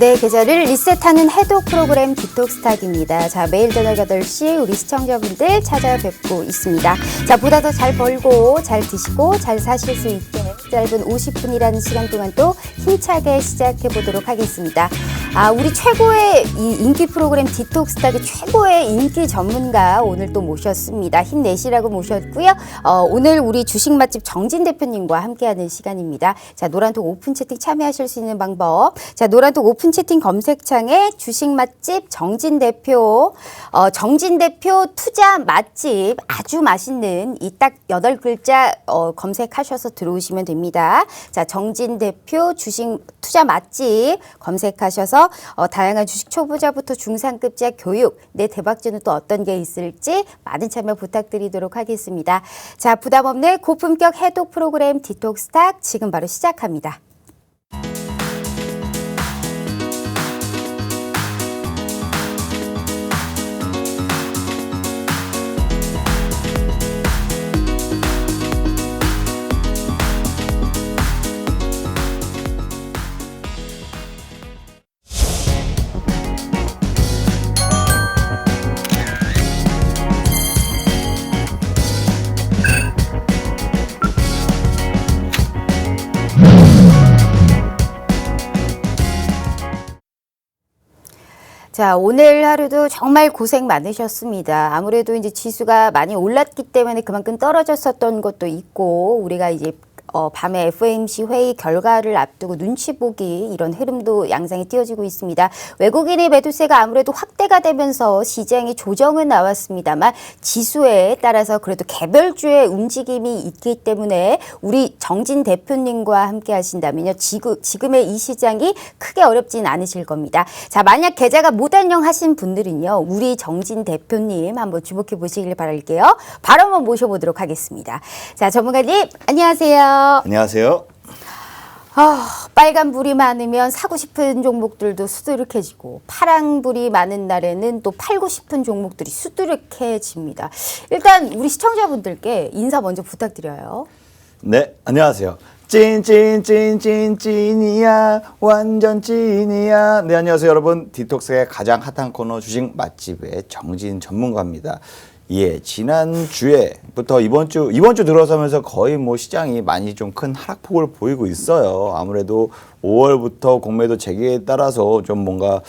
네, 계좌를 리셋하는 해독 프로그램 디톡스탁입니다. 자, 매일 저녁 8시 우리 시청자분들 찾아뵙고 있습니다. 자, 보다 더 잘 벌고 잘 드시고 잘 사실 수 있게 짧은 50분이라는 시간 동안 또 힘차게 시작해 보도록 하겠습니다. 우리 최고의 이 인기 프로그램 디톡스탁의 최고의 인기 전문가 오늘 또 모셨습니다. 힘내시라고 모셨고요. 오늘 우리 주식 맛집 정진 대표님과 함께하는 시간입니다. 자, 노란톡 오픈 채팅 참여하실 수 있는 방법. 자, 노란톡 오픈 채팅 검색창에 주식 맛집 정진 대표, 정진 대표 투자 맛집 아주 맛있는 이 딱 8글자 검색하셔서 들어오시면 됩니다. 자, 정진 대표 주식 투자 맛집 검색하셔서 다양한 주식 초보자부터 중상급자 교육, 내 대박주는 또 어떤 게 있을지 많은 참여 부탁드리도록 하겠습니다. 자, 부담 없는 고품격 해독 프로그램 디톡스탁 지금 바로 시작합니다. 자, 오늘 하루도 정말 고생 많으셨습니다. 아무래도 이제 지수가 많이 올랐기 때문에 그만큼 떨어졌었던 것도 있고, 우리가 이제 밤에 FOMC 회의 결과를 앞두고 눈치 보기 이런 흐름도 양상에 띄어지고 있습니다. 외국인의 매도세가 아무래도 확대가 되면서 시장이 조정은 나왔습니다만 지수에 따라서 그래도 개별주의 움직임이 있기 때문에 우리 정진 대표님과 함께 하신다면요. 지금의 이 시장이 크게 어렵진 않으실 겁니다. 자, 만약 계좌가 무단령 하신 분들은요. 우리 정진 대표님 한번 주목해 보시길 바랄게요. 바로 한번 모셔보도록 하겠습니다. 자, 전문가님 안녕하세요. 안녕하세요. 빨간불이 많으면 사고 싶은 종목들도 수두룩해지고 파란불이 많은 날에는 또 팔고 싶은 종목들이 수두룩해집니다. 일단 우리 시청자분들께 인사 먼저 부탁드려요. 네, 안녕하세요. 찐이야 완전 찐이야. 네, 안녕하세요 여러분. 디톡스의 가장 핫한 코너 주식 맛집의 정진 전문가입니다. 예, 지난주에부터 이번 주 들어서면서 거의 뭐 시장이 많이 좀 큰 하락폭을 보이고 있어요. 아무래도 5월부터 공매도 재개에 따라서 좀 뭔가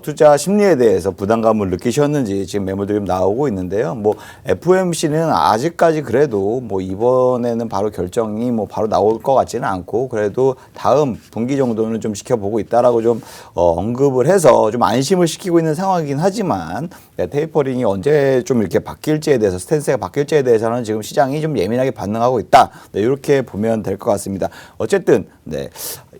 투자 심리에 대해서 부담감을 느끼셨는지 지금 매물들이 좀 나오고 있는데요. 뭐 FOMC는 아직까지 그래도 뭐 이번에는 바로 결정이 뭐 바로 나올 것 같지는 않고 그래도 다음 분기 정도는 좀 지켜보고 있다라고 좀 언급을 해서 좀 안심을 시키고 있는 상황이긴 하지만 테이퍼링이 언제 좀 이렇게 바뀔지에 대해서 스탠스가 바뀔지에 대해서는 지금 시장이 좀 예민하게 반응하고 있다. 네, 이렇게 보면 될 것 같습니다. 어쨌든 네.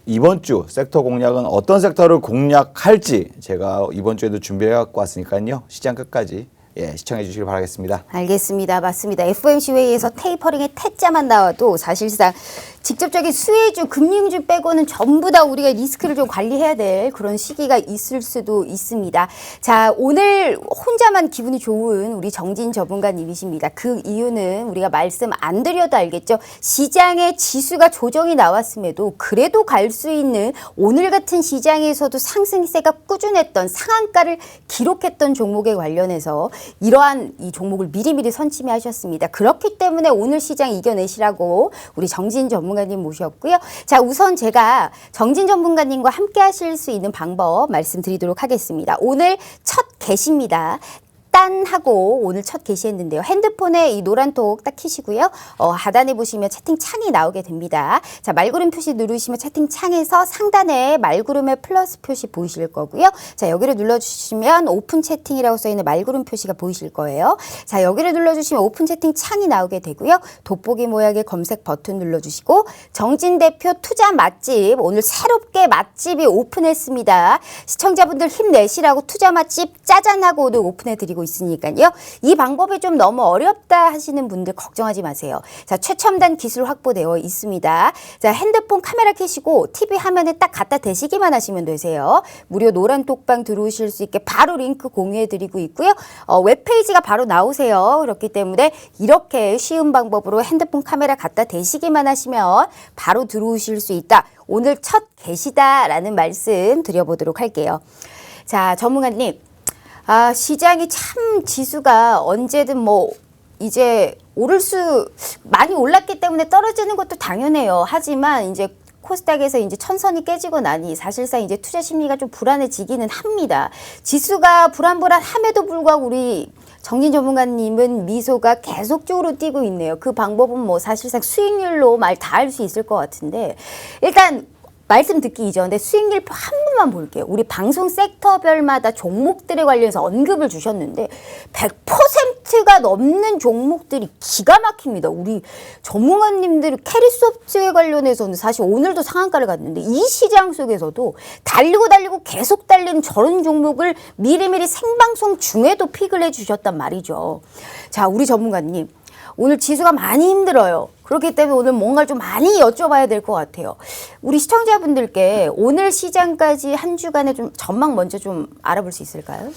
이번 주 섹터 공략은 어떤 섹터를 공략할지 제가 이번 주에도 준비해 갖고 왔으니까요. 시장 끝까지 시청해 주시길 바라겠습니다. 알겠습니다. 맞습니다. FOMC 회의에서 테이퍼링의 태자만 나와도 사실상 직접적인 수혜주, 금융주 빼고는 전부 다 우리가 리스크를 좀 관리해야 될 그런 시기가 있을 수도 있습니다. 자, 오늘 혼자만 기분이 좋은 우리 정진 전문가님이십니다. 그 이유는 우리가 말씀 안 드려도 알겠죠. 시장의 지수가 조정이 나왔음에도 그래도 갈 수 있는 오늘 같은 시장에서도 상승세가 꾸준했던 상한가를 기록했던 종목에 관련해서 이러한 이 종목을 미리미리 선침해 하셨습니다. 그렇기 때문에 오늘 시장 이겨내시라고 우리 정진 전문가님 모셨고요. 자, 우선 제가 정진 전문가님과 함께 하실 수 있는 방법 말씀드리도록 하겠습니다. 오늘 첫 게시입니다. 딴 하고 오늘 첫 게시했는데요. 핸드폰에 이 노란톡 딱 켜시고요. 하단에 보시면 채팅창이 나오게 됩니다. 자, 말구름 표시 누르시면 채팅창에서 상단에 말구름의 플러스 표시 보이실 거고요. 자, 여기를 눌러주시면 오픈 채팅이라고 써있는 말구름 표시가 보이실 거예요. 자, 여기를 눌러주시면 오픈 채팅창이 나오게 되고요. 돋보기 모양의 검색 버튼 눌러주시고 정진 대표 투자 맛집 오늘 새롭게 맛집이 오픈했습니다. 시청자분들 힘내시라고 투자 맛집 짜잔하고 오늘 오픈해드리고 알려드리고 있으니까요. 이 방법이 좀 너무 어렵다 하시는 분들 걱정하지 마세요. 자, 최첨단 기술 확보되어 있습니다. 자, 핸드폰 카메라 켜시고 TV 화면에 딱 갖다 대시기만 하시면 되세요. 무료 노란 톡방 들어오실 수 있게 바로 링크 공유해드리고 있고요. 웹페이지가 바로 나오세요. 그렇기 때문에 이렇게 쉬운 방법으로 핸드폰 카메라 갖다 대시기만 하시면 바로 들어오실 수 있다. 오늘 첫 계시다라는 말씀 드려보도록 할게요. 자, 전문가님. 시장이 참 지수가 언제든 뭐 이제 많이 올랐기 때문에 떨어지는 것도 당연해요. 하지만 이제 코스닥에서 이제 천선이 깨지고 나니 사실상 이제 투자 심리가 좀 불안해지기는 합니다. 지수가 불안함에도 불구하고 우리 정진 전문가님은 미소가 계속적으로 띄고 있네요. 그 방법은 뭐 사실상 수익률로 말 다 할 수 있을 것 같은데 일단 말씀 듣기 이전에 수익률표 한 번만 볼게요. 우리 방송 섹터별마다 종목들에 관련해서 언급을 주셨는데 100%가 넘는 종목들이 기가 막힙니다. 우리 전문가님들 캐리소프트에 관련해서는 사실 오늘도 상한가를 갔는데 이 시장 속에서도 달리고 계속 달리는 저런 종목을 미리미리 생방송 중에도 픽을 해주셨단 말이죠. 자, 우리 전문가님. 오늘 지수가 많이 힘들어요. 그렇기 때문에 오늘 뭔가를 좀 많이 여쭤봐야 될 것 같아요. 우리 시청자분들께 오늘 시장까지 한 주간의 좀 전망 먼저 좀 알아볼 수 있을까요?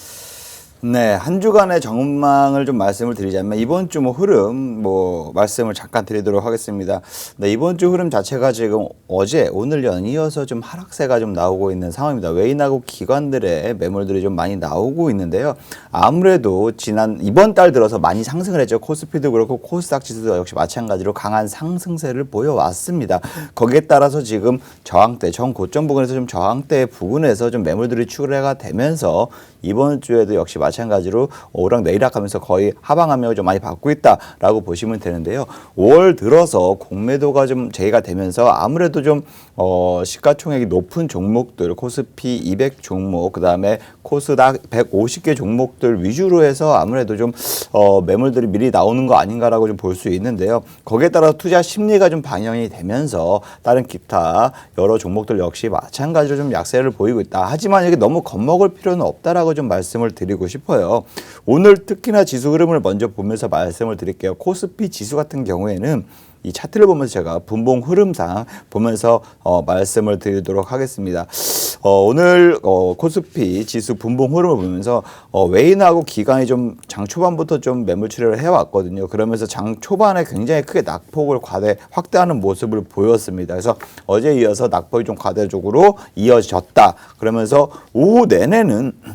네, 한 주간의 전망을 좀 말씀을 드리자면 이번 주 뭐 흐름 말씀을 잠깐 드리도록 하겠습니다. 네, 이번 주 흐름 자체가 지금 어제 오늘 연이어서 좀 하락세가 좀 나오고 있는 상황입니다. 외인하고 기관들의 매물들이 좀 많이 나오고 있는데요. 아무래도 이번 달 들어서 많이 상승을 했죠. 코스피도 그렇고 코스닥 지수도 역시 마찬가지로 강한 상승세를 보여왔습니다. 거기에 따라서 지금 저항대, 정고점 부근에서 좀 저항대 부근에서 좀 매물들이 출회가 되면서 이번 주에도 역시 마찬가지로 오락내리락 하면서 거의 하방 압력을 좀 많이 받고 있다라고 보시면 되는데요. 5월 들어서 공매도가 좀 제기가 되면서 아무래도 좀 시가총액이 높은 종목들, 코스피 200 종목, 그다음에 코스닥 150개 종목들 위주로 해서 아무래도 좀 매물들이 미리 나오는 거 아닌가라고 좀 볼 수 있는데요. 거기에 따라서 투자 심리가 좀 반영이 되면서 다른 기타 여러 종목들 역시 마찬가지로 좀 약세를 보이고 있다. 하지만 이게 너무 겁먹을 필요는 없다라고 좀 말씀을 드리고 싶어요. 오늘 특히나 지수 흐름을 먼저 보면서 말씀을 드릴게요. 코스피 지수 같은 경우에는 이 차트를 보면서 제가 분봉 흐름상 보면서 말씀을 드리도록 하겠습니다. 오늘 코스피 지수 분봉 흐름을 보면서 외인하고 기관이 좀 장 초반부터 좀 매물 출혈을 해왔거든요. 그러면서 장 초반에 굉장히 크게 낙폭을 확대하는 모습을 보였습니다. 그래서 어제 이어서 낙폭이 좀 과대적으로 이어졌다. 그러면서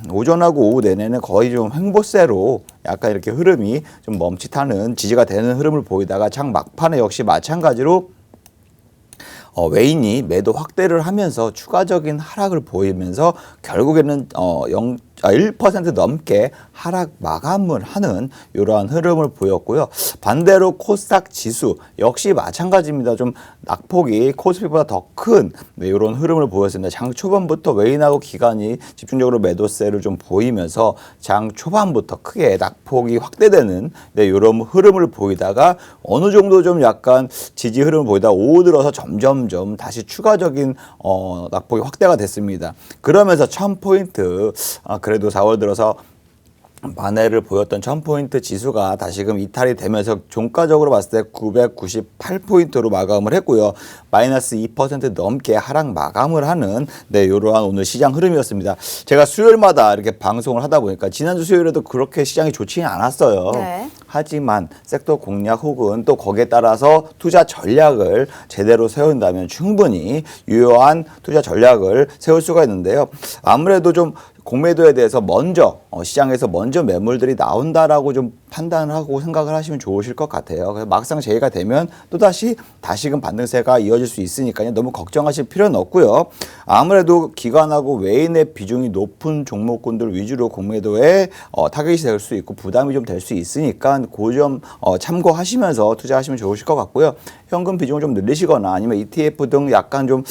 오전하고 오후 내내는 거의 좀 횡보세로 약간 이렇게 흐름이 좀 멈칫하는 지지가 되는 흐름을 보이다가 장 막판에 역시 마찬가지로 외인이 매도 확대를 하면서 추가적인 하락을 보이면서 결국에는 1% 넘게 하락 마감을 하는 이러한 흐름을 보였고요. 반대로 코스닥 지수 역시 마찬가지입니다. 좀 낙폭이 코스피보다 더 큰 이런 흐름을 보였습니다. 장 초반부터 외인하고 기관이 집중적으로 매도세를 좀 보이면서 장 초반부터 크게 낙폭이 확대되는 이런 흐름을 보이다가 어느 정도 좀 약간 지지 흐름을 보이다가 오후 들어서 점점점 다시 추가적인 낙폭이 확대가 됐습니다. 그러면서 1000포인트 그래도 4월 들어서 만회를 보였던 1000포인트 지수가 다시금 이탈이 되면서 종가적으로 봤을 때 998포인트로 마감을 했고요. 마이너스 2% 넘게 하락 마감을 하는 이러한 오늘 시장 흐름이었습니다. 제가 수요일마다 이렇게 방송을 하다 보니까 지난주 수요일에도 그렇게 시장이 좋지는 않았어요. 네. 하지만 섹터 공략 혹은 또 거기에 따라서 투자 전략을 제대로 세운다면 충분히 유효한 투자 전략을 세울 수가 있는데요. 아무래도 좀 공매도에 대해서 먼저 시장에서 먼저 매물들이 나온다라고 좀 판단을 하고 생각을 하시면 좋으실 것 같아요. 그래서 막상 제기가 되면 또 다시금 반등세가 이어질 수 있으니까요. 너무 걱정하실 필요는 없고요. 아무래도 기관하고 외인의 비중이 높은 종목군들 위주로 공매도에 타겟이 될 수 있고 부담이 좀 될 수 있으니까 그 점 참고하시면서 투자하시면 좋으실 것 같고요. 현금 비중을 좀 늘리시거나 아니면 ETF 등 약간 좀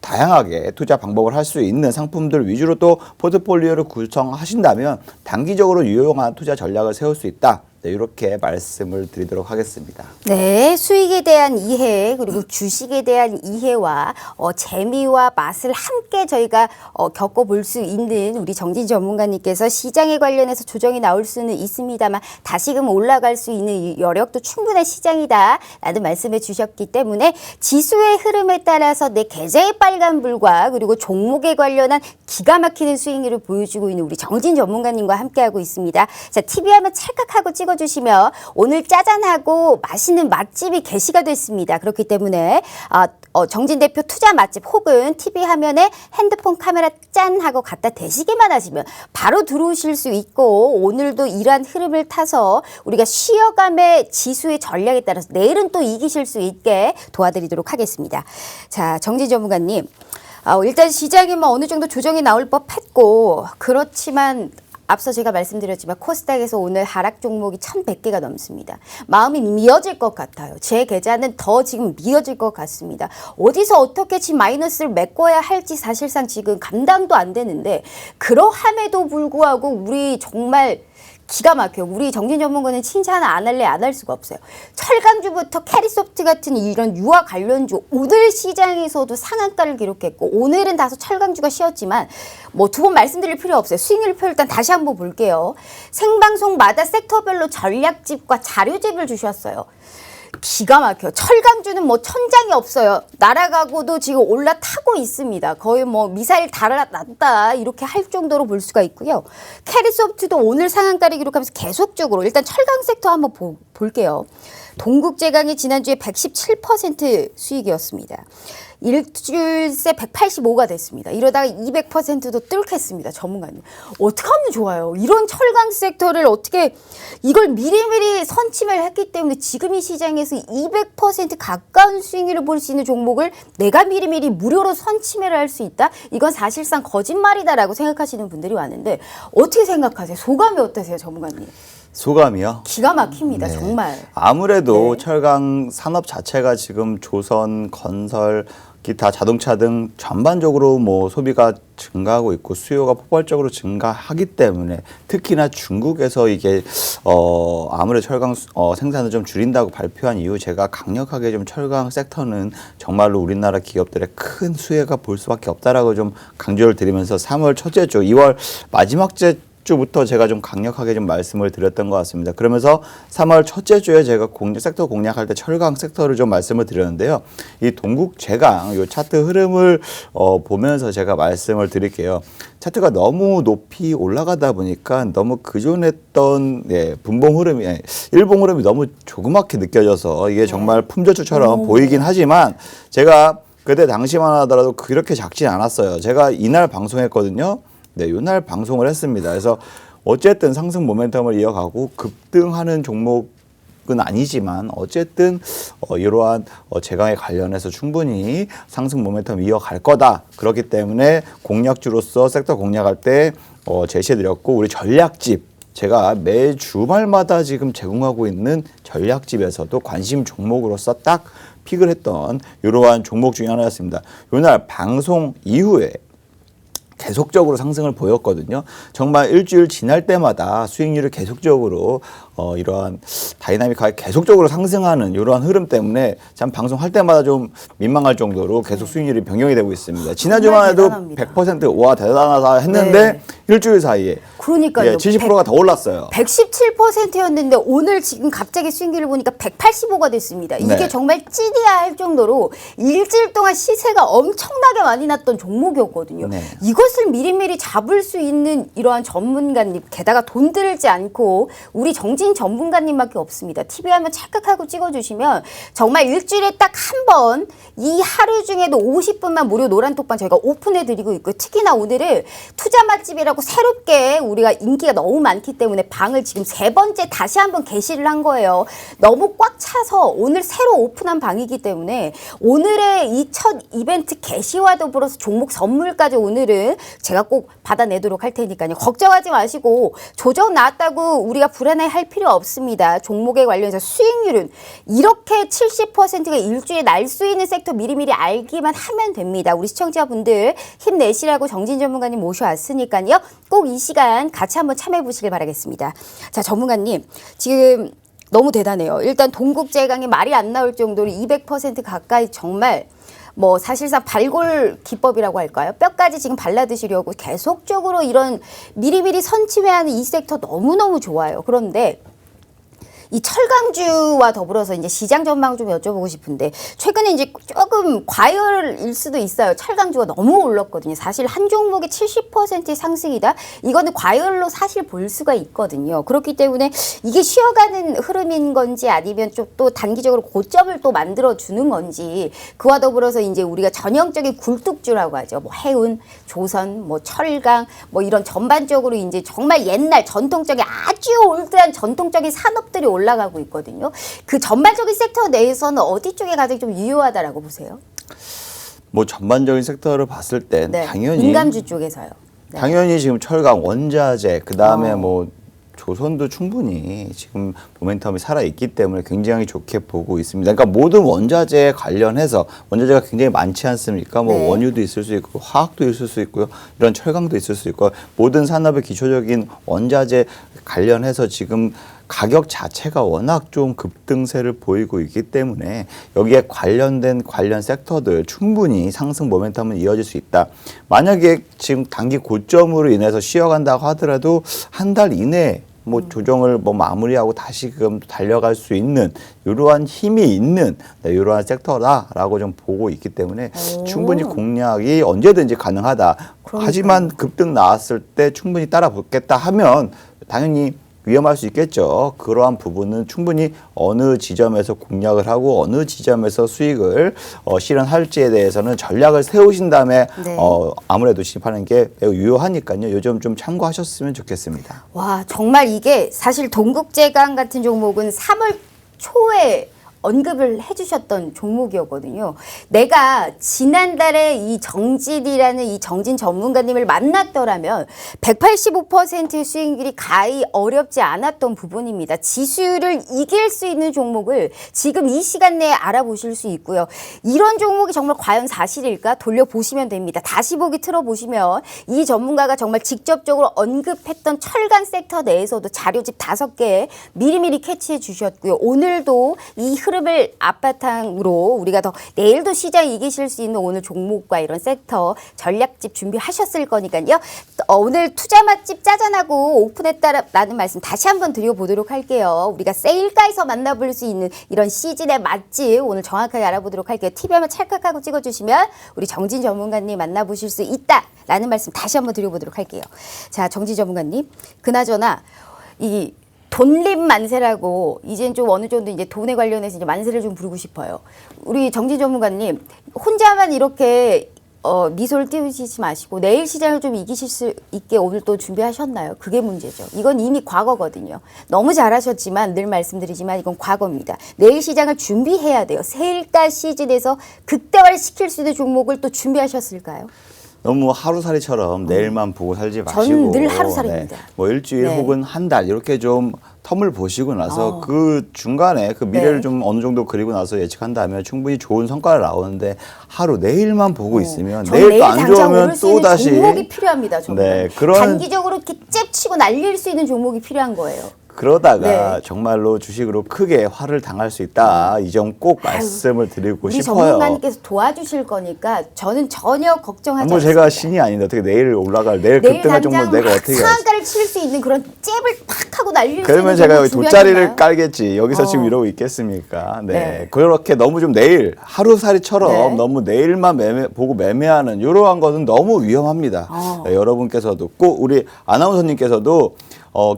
다양하게 투자 방법을 할 수 있는 상품들 위주로 또 포트폴리오를 구성하신다면 단기적으로 유용한 투자 전략을 세울 수 있다. 네, 이렇게 말씀을 드리도록 하겠습니다. 네, 수익에 대한 이해 그리고 주식에 대한 이해와 재미와 맛을 함께 저희가 겪어볼 수 있는 우리 정진 전문가님께서 시장에 관련해서 조정이 나올 수는 있습니다만 다시금 올라갈 수 있는 이 여력도 충분한 시장이다라는 말씀해 주셨기 때문에 지수의 흐름에 따라서 내 계좌의 빨간불과 그리고 종목에 관련한 기가 막히는 수익률을 보여주고 있는 우리 정진 전문가님과 함께하고 있습니다. 자, TV 화면 찰칵하고 찍어주시면 오늘 짜잔하고 맛있는 맛집이 게시가 됐습니다. 그렇기 때문에 정진 대표 투자 맛집 혹은 TV 화면에 핸드폰 카메라 짠 하고 갖다 대시기만 하시면 바로 들어오실 수 있고 오늘도 이러한 흐름을 타서 우리가 쉬어감의 지수의 전략에 따라서 내일은 또 이기실 수 있게 도와드리도록 하겠습니다. 자, 정진 전문가님. 일단 시장이 뭐 어느 정도 조정이 나올 법했고 그렇지만 앞서 제가 말씀드렸지만 코스닥에서 오늘 하락 종목이 1,100개가 넘습니다. 마음이 미어질 것 같아요. 제 계좌는 더 지금 미어질 것 같습니다. 어디서 어떻게 지금 마이너스를 메꿔야 할지 사실상 지금 감당도 안 되는데 그러함에도 불구하고 우리 정말 기가 막혀요. 우리 정진 전문가는 칭찬 안 할래 안 할 수가 없어요. 철강주부터 캐리소프트 같은 이런 유아 관련주 오늘 시장에서도 상한가를 기록했고 오늘은 다소 철강주가 쉬었지만 뭐 두 번 말씀드릴 필요 없어요. 수익률표 일단 다시 한번 볼게요. 생방송마다 섹터별로 전략집과 자료집을 주셨어요. 기가 막혀. 철강주는 뭐 천장이 없어요. 날아가고도 지금 올라타고 있습니다. 거의 뭐 미사일 달아났다 이렇게 할 정도로 볼 수가 있고요. 캐리소프트도 오늘 상한가를 기록하면서 계속적으로 일단 철강 섹터 한번 볼게요. 동국제강이 지난주에 117% 수익이었습니다. 일주일 새 185가 됐습니다. 이러다가 200%도 뚫겠습니다. 전문가님. 어떻게 하면 좋아요? 이런 철강 섹터를 어떻게 이걸 미리미리 선침을 했기 때문에 지금 이 시장에서 200% 가까운 수익률을 볼 수 있는 종목을 내가 미리미리 무료로 선침을 할 수 있다? 이건 사실상 거짓말이다라고 생각하시는 분들이 많은데 어떻게 생각하세요? 소감이 어떠세요, 전문가님? 소감이요? 기가 막힙니다. 네. 정말. 아무래도 네. 철강 산업 자체가 지금 조선, 건설, 기타 자동차 등 전반적으로 뭐 소비가 증가하고 있고 수요가 폭발적으로 증가하기 때문에 특히나 중국에서 이게 아무래도 철강 생산을 좀 줄인다고 발표한 이후 제가 강력하게 좀 철강 섹터는 정말로 우리나라 기업들의 큰 수혜가 볼 수밖에 없다라고 좀 강조를 드리면서 3월 첫째 주, 2월 마지막 주부터 제가 좀 강력하게 좀 말씀을 드렸던 것 같습니다. 그러면서 3월 첫째 주에 제가 섹터 공략할 때 철강 섹터를 좀 말씀을 드렸는데요. 이 동국제강 요 차트 흐름을 보면서 제가 말씀을 드릴게요. 차트가 너무 높이 올라가다 보니까 너무 그전에 했던 분봉 흐름이 일봉 흐름이 너무 조그맣게 느껴져서 이게 정말 품절주처럼 보이긴 하지만 제가 그때 당시만 하더라도 그렇게 작진 않았어요. 제가 이날 방송했거든요. 네, 이날 방송을 했습니다. 그래서 어쨌든 상승 모멘텀을 이어가고 급등하는 종목은 아니지만 어쨌든 이러한 제강에 관련해서 충분히 상승 모멘텀 이어갈 거다. 그렇기 때문에 공략주로서 섹터 공략할 때 제시해드렸고 우리 전략집 제가 매 주말마다 지금 제공하고 있는 전략집에서도 관심 종목으로서 딱 픽을 했던 이러한 종목 중에 하나였습니다. 이날 방송 이후에 계속적으로 상승을 보였거든요. 정말 일주일 지날 때마다 수익률을 계속적으로 이러한 다이나믹하게 계속적으로 상승하는 이러한 흐름 때문에 참 방송할 때마다 좀 민망할 정도로 계속 수익률이 변경이 되고 있습니다. 지난주만 해도 100% 와 대단하다 했는데 네. 일주일 사이에 그러니까요. 70%가 더 올랐어요. 117%였는데 오늘 지금 갑자기 수익률을 보니까 185가 됐습니다. 이게 네. 정말 찌디야 할 정도로 일주일 동안 시세가 엄청나게 많이 났던 종목이었거든요. 네. 이것을 미리미리 잡을 수 있는 이러한 전문가님 게다가 돈 들지 않고 우리 정진 전문가님밖에 없습니다. TV 화면 찰칵하고 찍어주시면 정말 일주일에 딱 한 번 이 하루 중에도 50분만 무료 노란톡방 저희가 오픈해드리고 있고 특히나 오늘은 투자 맛집이라고 새롭게 우리가 인기가 너무 많기 때문에 방을 지금 3번째 다시 한번 게시를 한 거예요. 너무 꽉 차서 오늘 새로 오픈한 방이기 때문에 오늘의 이 첫 이벤트 게시와 더불어서 종목 선물까지 오늘은 제가 꼭 받아내도록 할 테니까요. 걱정하지 마시고 조정 나왔다고 우리가 불안해할 필요 필요 없습니다. 종목에 관련해서 수익률은 이렇게 70%가 일주일에 날 수 있는 섹터 미리미리 알기만 하면 됩니다. 우리 시청자분들 힘내시라고 정진 전문가님 모셔왔으니까요. 꼭 이 시간 같이 한번 참여해 보시길 바라겠습니다. 자, 전문가님 지금 너무 대단해요. 일단 동국제강이 말이 안 나올 정도로 200% 가까이 정말 뭐 사실상 발골 기법이라고 할까요? 뼈까지 지금 발라드시려고 계속적으로 이런 미리미리 선취매하는 이 섹터 너무너무 좋아요. 그런데 이 철강주와 더불어서 이제 시장 전망 좀 여쭤보고 싶은데 최근에 이제 조금 과열일 수도 있어요. 철강주가 너무 올랐거든요. 사실 한 종목이 70%의 상승이다. 이거는 과열로 사실 볼 수가 있거든요. 그렇기 때문에 이게 쉬어가는 흐름인 건지 아니면 좀 또 단기적으로 고점을 또 만들어 주는 건지 그와 더불어서 이제 우리가 전형적인 굴뚝주라고 하죠. 뭐 해운, 조선, 뭐 철강, 뭐 이런 전반적으로 이제 정말 옛날 전통적인 아주 올드한 전통적인 산업들이 올라가고 있거든요. 그 전반적인 섹터 내에서는 어디 쪽에 가장 좀 유효하다라고 보세요? 뭐 전반적인 섹터를 봤을 땐 네. 당연히 민감주 쪽에서요. 네. 당연히 지금 철강, 원자재, 그 다음에 뭐 조선도 충분히 지금 모멘텀이 살아있기 때문에 굉장히 좋게 보고 있습니다. 그러니까 모든 원자재 관련해서 원자재가 굉장히 많지 않습니까? 뭐 네. 원유도 있을 수 있고 화학도 있을 수 있고요. 이런 철강도 있을 수 있고 모든 산업의 기초적인 원자재 관련해서 지금 가격 자체가 워낙 좀 급등세를 보이고 있기 때문에 여기에 관련 섹터들 충분히 상승 모멘텀은 이어질 수 있다. 만약에 지금 단기 고점으로 인해서 쉬어간다고 하더라도 한 달 이내에 뭐 조정을 뭐 마무리하고 다시금 달려갈 수 있는 이러한 힘이 있는 이러한 섹터다라고 좀 보고 있기 때문에 충분히 공략이 언제든지 가능하다. 그러니까요. 하지만 급등 나왔을 때 충분히 따라붙겠다 하면 당연히 위험할 수 있겠죠. 그러한 부분은 충분히 어느 지점에서 공략을 하고 어느 지점에서 수익을 실현할지에 대해서는 전략을 세우신 다음에 네. 아무래도 진입하는 게 매우 유효하니까요. 요즘 좀 참고하셨으면 좋겠습니다. 와, 정말 이게 사실 동국제강 같은 종목은 3월 초에 언급을 해주셨던 종목이었거든요. 내가 지난달에 이 정진이라는 이 정진 전문가님을 만났더라면 185%의 수익률이 가히 어렵지 않았던 부분입니다. 지수를 이길 수 있는 종목을 지금 이 시간 내에 알아보실 수 있고요. 이런 종목이 정말 과연 사실일까 돌려보시면 됩니다. 다시 보기 틀어보시면 이 전문가가 정말 직접적으로 언급했던 철강 섹터 내에서도 자료집 5개 미리미리 캐치해 주셨고요. 오늘도 이 흐름을 앞바탕으로 우리가 더 내일도 시장 이기실 수 있는 오늘 종목과 이런 섹터 전략집 준비하셨을 거니까요. 오늘 투자 맛집 짜잔하고 오픈했다라는 말씀 다시 한번 드려보도록 할게요. 우리가 세일가에서 만나볼 수 있는 이런 시즌의 맛집 오늘 정확하게 알아보도록 할게요. TV 한번 찰칵하고 찍어주시면 우리 정진 전문가님 만나보실 수 있다라는 말씀 다시 한번 드려보도록 할게요. 자, 정진 전문가님, 그나저나 이 돈립 만세라고 이젠 좀 어느 정도 이제 돈에 관련해서 이제 만세를 좀 부르고 싶어요. 우리 정진 전문가님 혼자만 이렇게 미소를 띄우시지 마시고 내일 시장을 좀 이기실 수 있게 오늘 또 준비하셨나요? 그게 문제죠. 이건 이미 과거거든요. 너무 잘하셨지만 늘 말씀드리지만 이건 과거입니다. 내일 시장을 준비해야 돼요. 세일가 시즌에서 극대화시킬 수 있는 종목을 또 준비하셨을까요? 너무 하루살이처럼 내일만 보고 살지 마시고 저는 늘 하루살이입니다. 뭐 일주일 네. 혹은 한 달 이렇게 좀 텀을 보시고 나서 그 중간에 그 미래를 네. 좀 어느 정도 그리고 나서 예측한다면 충분히 좋은 성과가 나오는데 하루 내일만 보고 있으면 내일 또 안 당장 좋으면 오를 수 또 있는 다시 종목이 필요합니다. 저는. 네, 그런 단기적으로 이렇게 잽치고 날릴 수 있는 종목이 필요한 거예요. 그러다가 네. 정말로 주식으로 크게 화를 당할 수 있다. 이 점 꼭 말씀을 드리고 우리 싶어요. 전문가님께서 도와주실 거니까 저는 전혀 걱정하지 뭐 않습니다. 제가 신이 아닌데 어떻게 내일 올라갈 내일 내일 급등할 당장 종목 내가 막 어떻게 알지? 상한가를 칠 수 있는 그런 잽을 팍 하고 날릴 수 있는 그러면 제가 여기 종목 돗자리를 준비하셨나요? 깔겠지. 여기서 지금 이러고 있겠습니까? 네. 네. 그렇게 너무 좀 내일 하루살이처럼 네. 너무 내일만 보고 매매하는 이러한 것은 너무 위험합니다. 네, 여러분께서도 꼭 우리 아나운서님께서도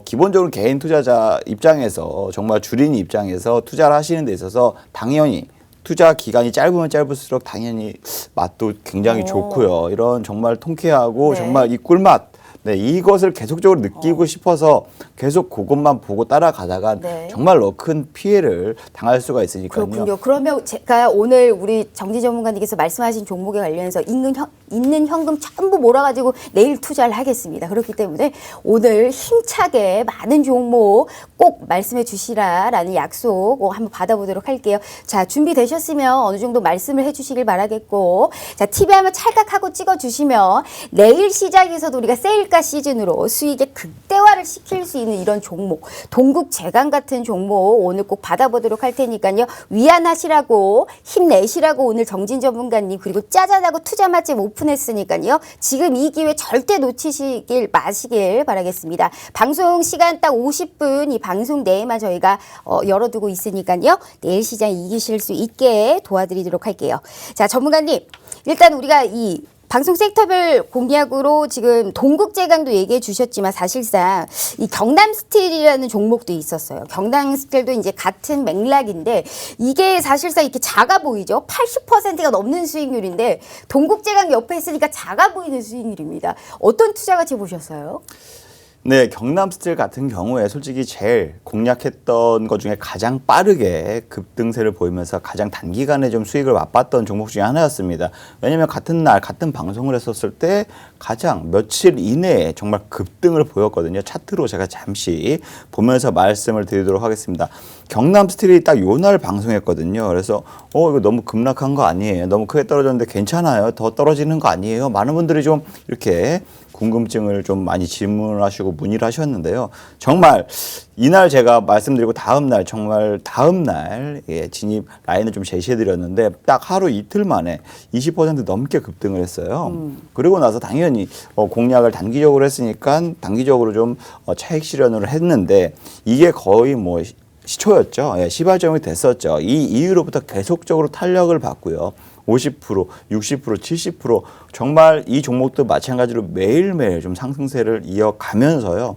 기본적으로 개인 투자자 입장에서 정말 주린이 입장에서 투자를 하시는 데 있어서 당연히 투자 기간이 짧으면 짧을수록 당연히 맛도 굉장히 좋고요. 이런 정말 통쾌하고 네. 정말 이 꿀맛 네, 이것을 계속적으로 느끼고 싶어서 계속 그것만 보고 따라가다가 네. 정말로 큰 피해를 당할 수가 있으니까요. 그렇군요. 그러면 제가 오늘 우리 정지 전문가님께서 말씀하신 종목에 관련해서 있는 현금 전부 몰아가지고 내일 투자를 하겠습니다. 그렇기 때문에 오늘 힘차게 많은 종목 꼭 말씀해 주시라라는 약속 한번 받아보도록 할게요. 자, 준비되셨으면 어느 정도 말씀을 해주시길 바라겠고, 자, TV 한번 찰칵하고 찍어주시면 내일 시장에서도 우리가 세일가 시즌으로 수익의 극대화를 시킬 수 있는 이런 종목, 동국제강 같은 종목 오늘 꼭 받아보도록 할 테니까요. 위안하시라고 힘내시라고 오늘 정진 전문가님 그리고 짜잔하고 투자 맛집 오픈했으니까요. 지금 이 기회 절대 놓치시길 마시길 바라겠습니다. 방송 시간 딱 50분 이 방송 내에만 저희가 열어두고 있으니까요. 내일 시장 이기실 수 있게 도와드리도록 할게요. 자, 전문가님 일단 우리가 이 방송 섹터별 공약으로 지금 동국제강도 얘기해 주셨지만 사실상 이 경남스틸이라는 종목도 있었어요. 경남스틸도 이제 같은 맥락인데 이게 사실상 이렇게 작아 보이죠. 80%가 넘는 수익률인데 동국제강 옆에 있으니까 작아 보이는 수익률입니다. 어떤 투자 가치 보셨어요? 네, 경남스틸 같은 경우에 솔직히 제일 공략했던 것 중에 가장 빠르게 급등세를 보이면서 가장 단기간에 좀 수익을 맛봤던 종목 중에 하나였습니다. 왜냐하면 같은 날 같은 방송을 했었을 때 가장 며칠 이내에 정말 급등을 보였거든요. 차트로 제가 잠시 보면서 말씀을 드리도록 하겠습니다. 경남스틸이 딱 요 날 방송했거든요. 그래서 이거 너무 급락한 거 아니에요? 너무 크게 떨어졌는데 괜찮아요? 더 떨어지는 거 아니에요? 많은 분들이 좀 이렇게 궁금증을 좀 많이 질문을 하시고 문의를 하셨는데요. 정말 이날 제가 말씀드리고 다음날 정말 다음날 진입 라인을 좀 제시해드렸는데 딱 하루 이틀 만에 20% 넘게 급등을 했어요. 그리고 나서 당연히 공략을 단기적으로 했으니까 단기적으로 좀 차익 실현을 했는데 이게 거의 뭐 시초였죠. 시발점이 됐었죠. 이 이후로부터 계속적으로 탄력을 받고요. 50%, 60%, 70% 정말 이 종목도 마찬가지로 매일매일 좀 상승세를 이어가면서요.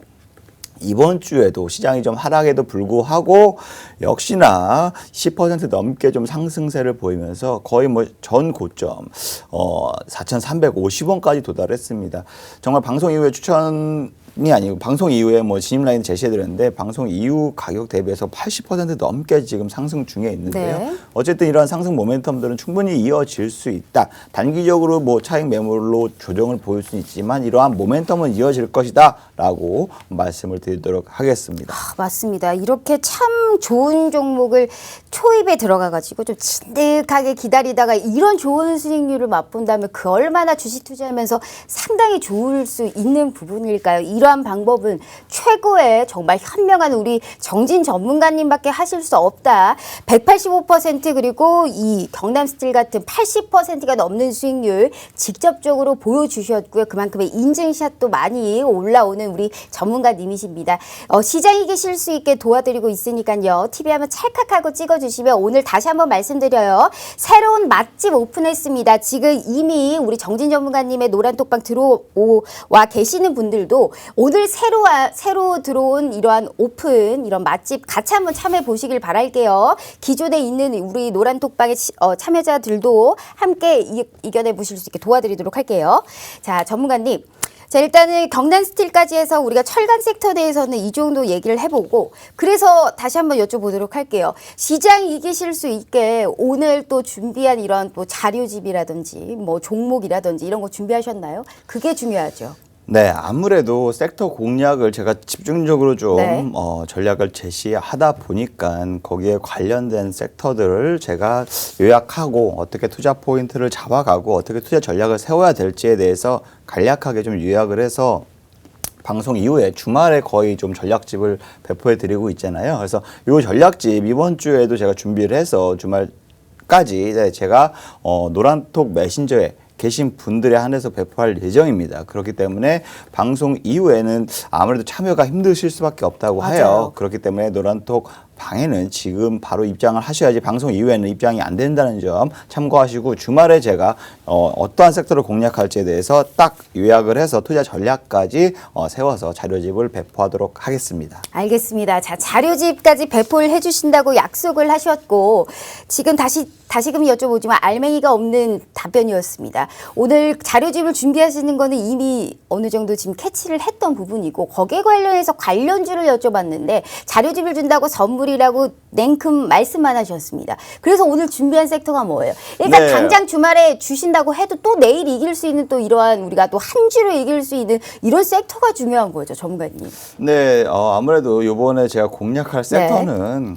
이번 주에도 시장이 좀 하락에도 불구하고 역시나 10% 넘게 좀 상승세를 보이면서 거의 뭐 전 고점 4,350원까지 도달했습니다. 정말 방송 이후에 추천이 아니고 방송 이후에 뭐 진입 라인 제시해드렸는데 방송 이후 가격 대비해서 80% 넘게 지금 상승 중에 있는데요. 네. 어쨌든 이런 상승 모멘텀들은 충분히 이어질 수 있다. 단기적으로 뭐 차익 매물로 조정을 보일 수 있지만 이러한 모멘텀은 이어질 것이다라고 말씀을 드리도록 하겠습니다. 맞습니다. 이렇게 참 좋은 종목을 초입에 들어가가지고 좀 진득하게 기다리다가 이런 좋은 수익률을 맛본다면 그 얼마나 주식 투자하면서 상당히 좋을 수 있는 부분일까요? 이러한 방법은 최고의 정말 현명한 우리 정진 전문가님밖에 하실 수 없다. 185% 그리고 이 경남스틸 같은 80%가 넘는 수익률 직접적으로 보여주셨고요. 그만큼의 인증샷도 많이 올라오는 우리 전문가님이십니다. 시장이 계실 수 있게 도와드리고 있으니까요. TV 한번 찰칵하고 찍어주시면 오늘 다시 한번 말씀드려요. 새로운 맛집 오픈했습니다. 지금 이미 우리 정진 전문가님의 노란톡방 들어와 계시는 분들도 오늘 새로 들어온 이러한 오픈, 이런 맛집 같이 한번 참여해 보시길 바랄게요. 기존에 있는 우리 노란톡방의 참여자들도 함께 이겨내 보실 수 있게 도와드리도록 할게요. 자, 전문가님. 자, 일단은 경남스틸까지 해서 우리가 철강 섹터 대해서는 이 정도 얘기를 해보고 그래서 다시 한번 여쭤보도록 할게요. 시장 이기실 수 있게 오늘 또 준비한 이런 또 자료집이라든지 뭐 종목이라든지 이런 거 준비하셨나요? 그게 중요하죠. 네, 아무래도 섹터 공략을 제가 집중적으로 좀 네. 전략을 제시하다 보니까 거기에 관련된 섹터들을 제가 요약하고 어떻게 투자 포인트를 잡아가고 어떻게 투자 전략을 세워야 될지에 대해서 간략하게 좀 요약을 해서 방송 이후에 주말에 거의 좀 전략집을 배포해 드리고 있잖아요. 그래서 이 전략집 이번 주에도 제가 준비를 해서 주말까지 제가 노란톡 메신저에 계신 분들에 한해서 배포할 예정입니다. 그렇기 때문에 방송 이후에는 아무래도 참여가 힘드실 수밖에 없다고 맞아요. 해요. 그렇기 때문에 노란톡 방에는 지금 바로 입장을 하셔야지 방송 이후에는 입장이 안 된다는 점 참고하시고 주말에 제가 어떠한 섹터를 공략할지에 대해서 딱 요약을 해서 투자 전략까지 세워서 자료집을 배포하도록 하겠습니다. 알겠습니다. 자, 자료집까지 배포를 해주신다고 약속을 하셨고 지금 다시금 여쭤보지만 알맹이가 없는 답변이었습니다. 오늘 자료집을 준비하시는 거는 이미 어느 정도 지금 캐치를 했던 부분이고 거기에 관련해서 관련주를 여쭤봤는데 자료집을 준다고 선물이라고 냉큼 말씀만 하셨습니다. 그래서 오늘 준비한 섹터가 뭐예요? 일단 네. 당장 주말에 주신다 이긴다고 해도 또 내일 이길 수 있는 또 이러한 우리가 또 한 주로 이길 수 있는 이런 섹터가 중요한 거죠, 전문가님. 네, 아무래도 이번에 제가 공략할 섹터는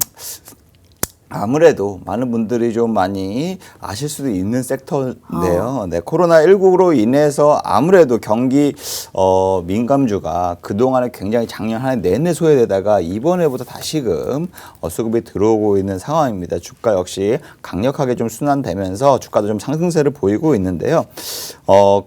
아무래도 많은 분들이 좀 많이 아실 수도 있는 섹터인데요. 네, 코로나19로 인해서 아무래도 경기 민감주가 그동안에 굉장히 작년 한 해 내내 소외되다가 이번에부터 다시금 수급이 들어오고 있는 상황입니다. 주가 역시 강력하게 좀 순환되면서 주가도 좀 상승세를 보이고 있는데요.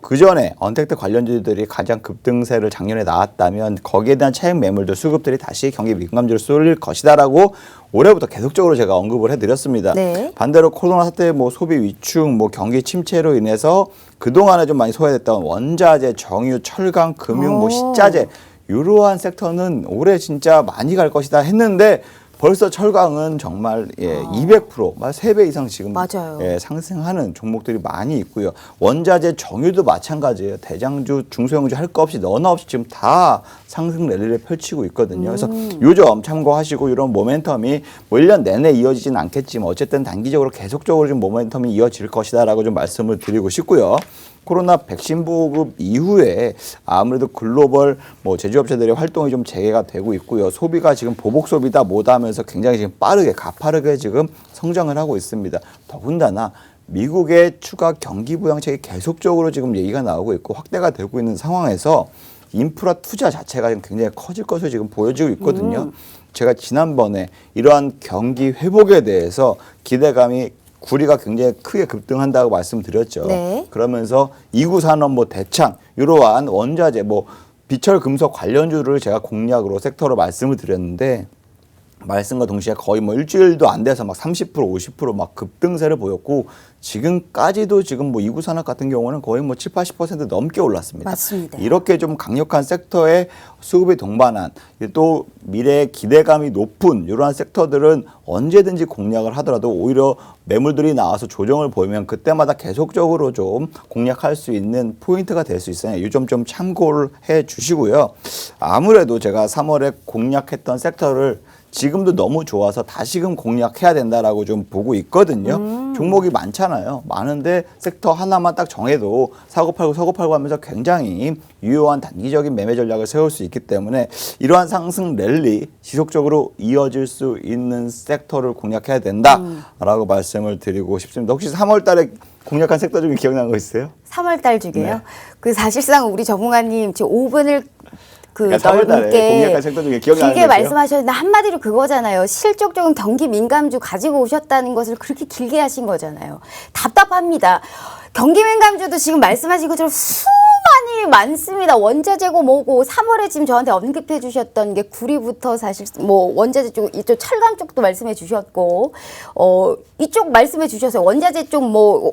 그 전에 언택트 관련주들이 가장 급등세를 작년에 나왔다면 거기에 대한 차익 매물들 수급들이 다시 경기 민감주를 쏠릴 것이다라고 올해부터 계속적으로 제가 언급을 해드렸습니다. 네. 반대로 코로나 사태 소비 위축, 경기 침체로 인해서 그동안에 좀 많이 소외됐던 원자재, 정유, 철강, 금융, 식자재 이러한 섹터는 올해 진짜 많이 갈 것이다 했는데 벌써 철강은 정말 200%, 3배 이상 지금 맞아요. 상승하는 종목들이 많이 있고요. 원자재, 정유도 마찬가지예요. 대장주, 중소형주 할 거 없이 너나 없이 지금 다 상승 랠리를 펼치고 있거든요. 그래서 요점 참고하시고 이런 모멘텀이 1년 내내 이어지진 않겠지만 어쨌든 단기적으로 계속적으로 좀 모멘텀이 이어질 것이다라고 좀 말씀을 드리고 싶고요. 코로나 백신 보급 이후에 아무래도 글로벌 제조업체들의 활동이 좀 재개가 되고 있고요. 소비가 지금 보복 소비다 뭐다 하면서 굉장히 지금 빠르게 가파르게 지금 성장을 하고 있습니다. 더군다나 미국의 추가 경기 부양책이 계속적으로 지금 얘기가 나오고 있고 확대가 되고 있는 상황에서 인프라 투자 자체가 지금 굉장히 커질 것으로 지금 보여지고 있거든요. 제가 지난번에 이러한 경기 회복에 대해서 기대감이 구리가 굉장히 크게 급등한다고 말씀드렸죠. 네. 그러면서 이구산업, 대창 이러한 원자재, 비철 금속 관련주를 제가 공략으로 섹터로 말씀을 드렸는데 말씀과 동시에 거의 일주일도 안 돼서 30% 50% 급등세를 보였고 지금까지도 지금 이구산업 같은 경우는 거의 7, 80% 넘게 올랐습니다. 맞습니다. 이렇게 좀 강력한 섹터에 수급이 동반한 또 미래의 기대감이 높은 이러한 섹터들은 언제든지 공략을 하더라도 오히려 매물들이 나와서 조정을 보이면 그때마다 계속적으로 좀 공략할 수 있는 포인트가 될 수 있어요. 이 점 좀 참고를 해 주시고요. 아무래도 제가 3월에 공략했던 섹터를 지금도 너무 좋아서 다시금 공략해야 된다라고 좀 보고 있거든요. 종목이 많잖아요. 많은데 섹터 하나만 딱 정해도 사고 팔고 하면서 굉장히 유효한 단기적인 매매 전략을 세울 수 있기 때문에 이러한 상승 랠리 지속적으로 이어질 수 있는 섹터를 공략해야 된다라고 말씀을 드리고 싶습니다. 혹시 3월 달에 공략한 섹터 중에 기억나는 거 있어요? 3월 달 중에요? 네. 그 사실상 우리 전문가님 지금 5분을 그러니까 3월 달에 공략한 섹터 중에 기억나는 거 길게 있어요? 말씀하셨는데 한마디로 그거잖아요. 실적적인 경기 민감주 가지고 오셨다는 것을 그렇게 길게 하신 거잖아요. 답답합니다. 경기 민감주도 지금 말씀하신 것처럼 수많이 많습니다. 원자재고 뭐고 3월에 지금 저한테 언급해 주셨던 게 구리부터 사실 원자재 쪽 이쪽 철강 쪽도 말씀해 주셨고 이쪽 말씀해 주셨어요. 원자재 쪽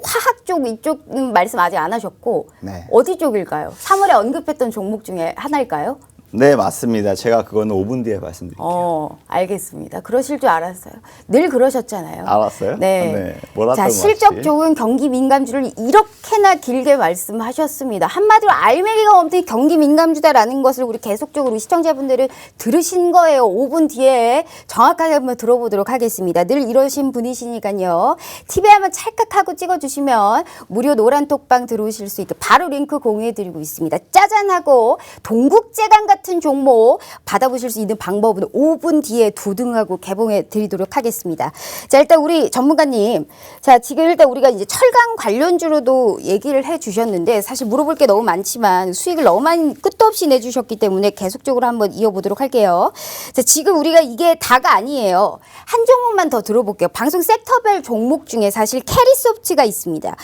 화학 쪽 이쪽은 말씀 아직 안 하셨고 네. 어디 쪽일까요? 3월에 언급했던 종목 중에 하나일까요? 네, 맞습니다. 제가 그거는 5분 뒤에 말씀드릴게요. 알겠습니다. 그러실 줄 알았어요. 늘 그러셨잖아요. 알았어요? 네. 네. 뭘 자, 했던 실적 거지? 좋은 경기 민감주를 이렇게나 길게 말씀하셨습니다. 한마디로 알맹이가 없는 경기 민감주다라는 것을 우리 계속적으로 우리 시청자분들은 들으신 거예요. 5분 뒤에 정확하게 한번 들어보도록 하겠습니다. 늘 이러신 분이시니까요. TV에 한번 찰칵하고 찍어주시면 무료 노란 톡방 들어오실 수 있게 바로 링크 공유해드리고 있습니다. 짜잔하고 동국제강 같은 종목 받아보실 수 있는 방법은 5분 뒤에 두둥하고 개봉해 드리도록 하겠습니다. 자, 일단 우리 전문가님. 자, 지금 일단 우리가 이제 철강 관련주로도 얘기를 해 주셨는데 사실 물어볼 게 너무 많지만 수익을 너무 많이 끝도 없이 내주셨기 때문에 계속적으로 한번 이어보도록 할게요. 자, 지금 우리가 이게 다가 아니에요. 한 종목만 더 들어볼게요. 방송 섹터별 종목 중에 사실 캐리소프트가 있습니다.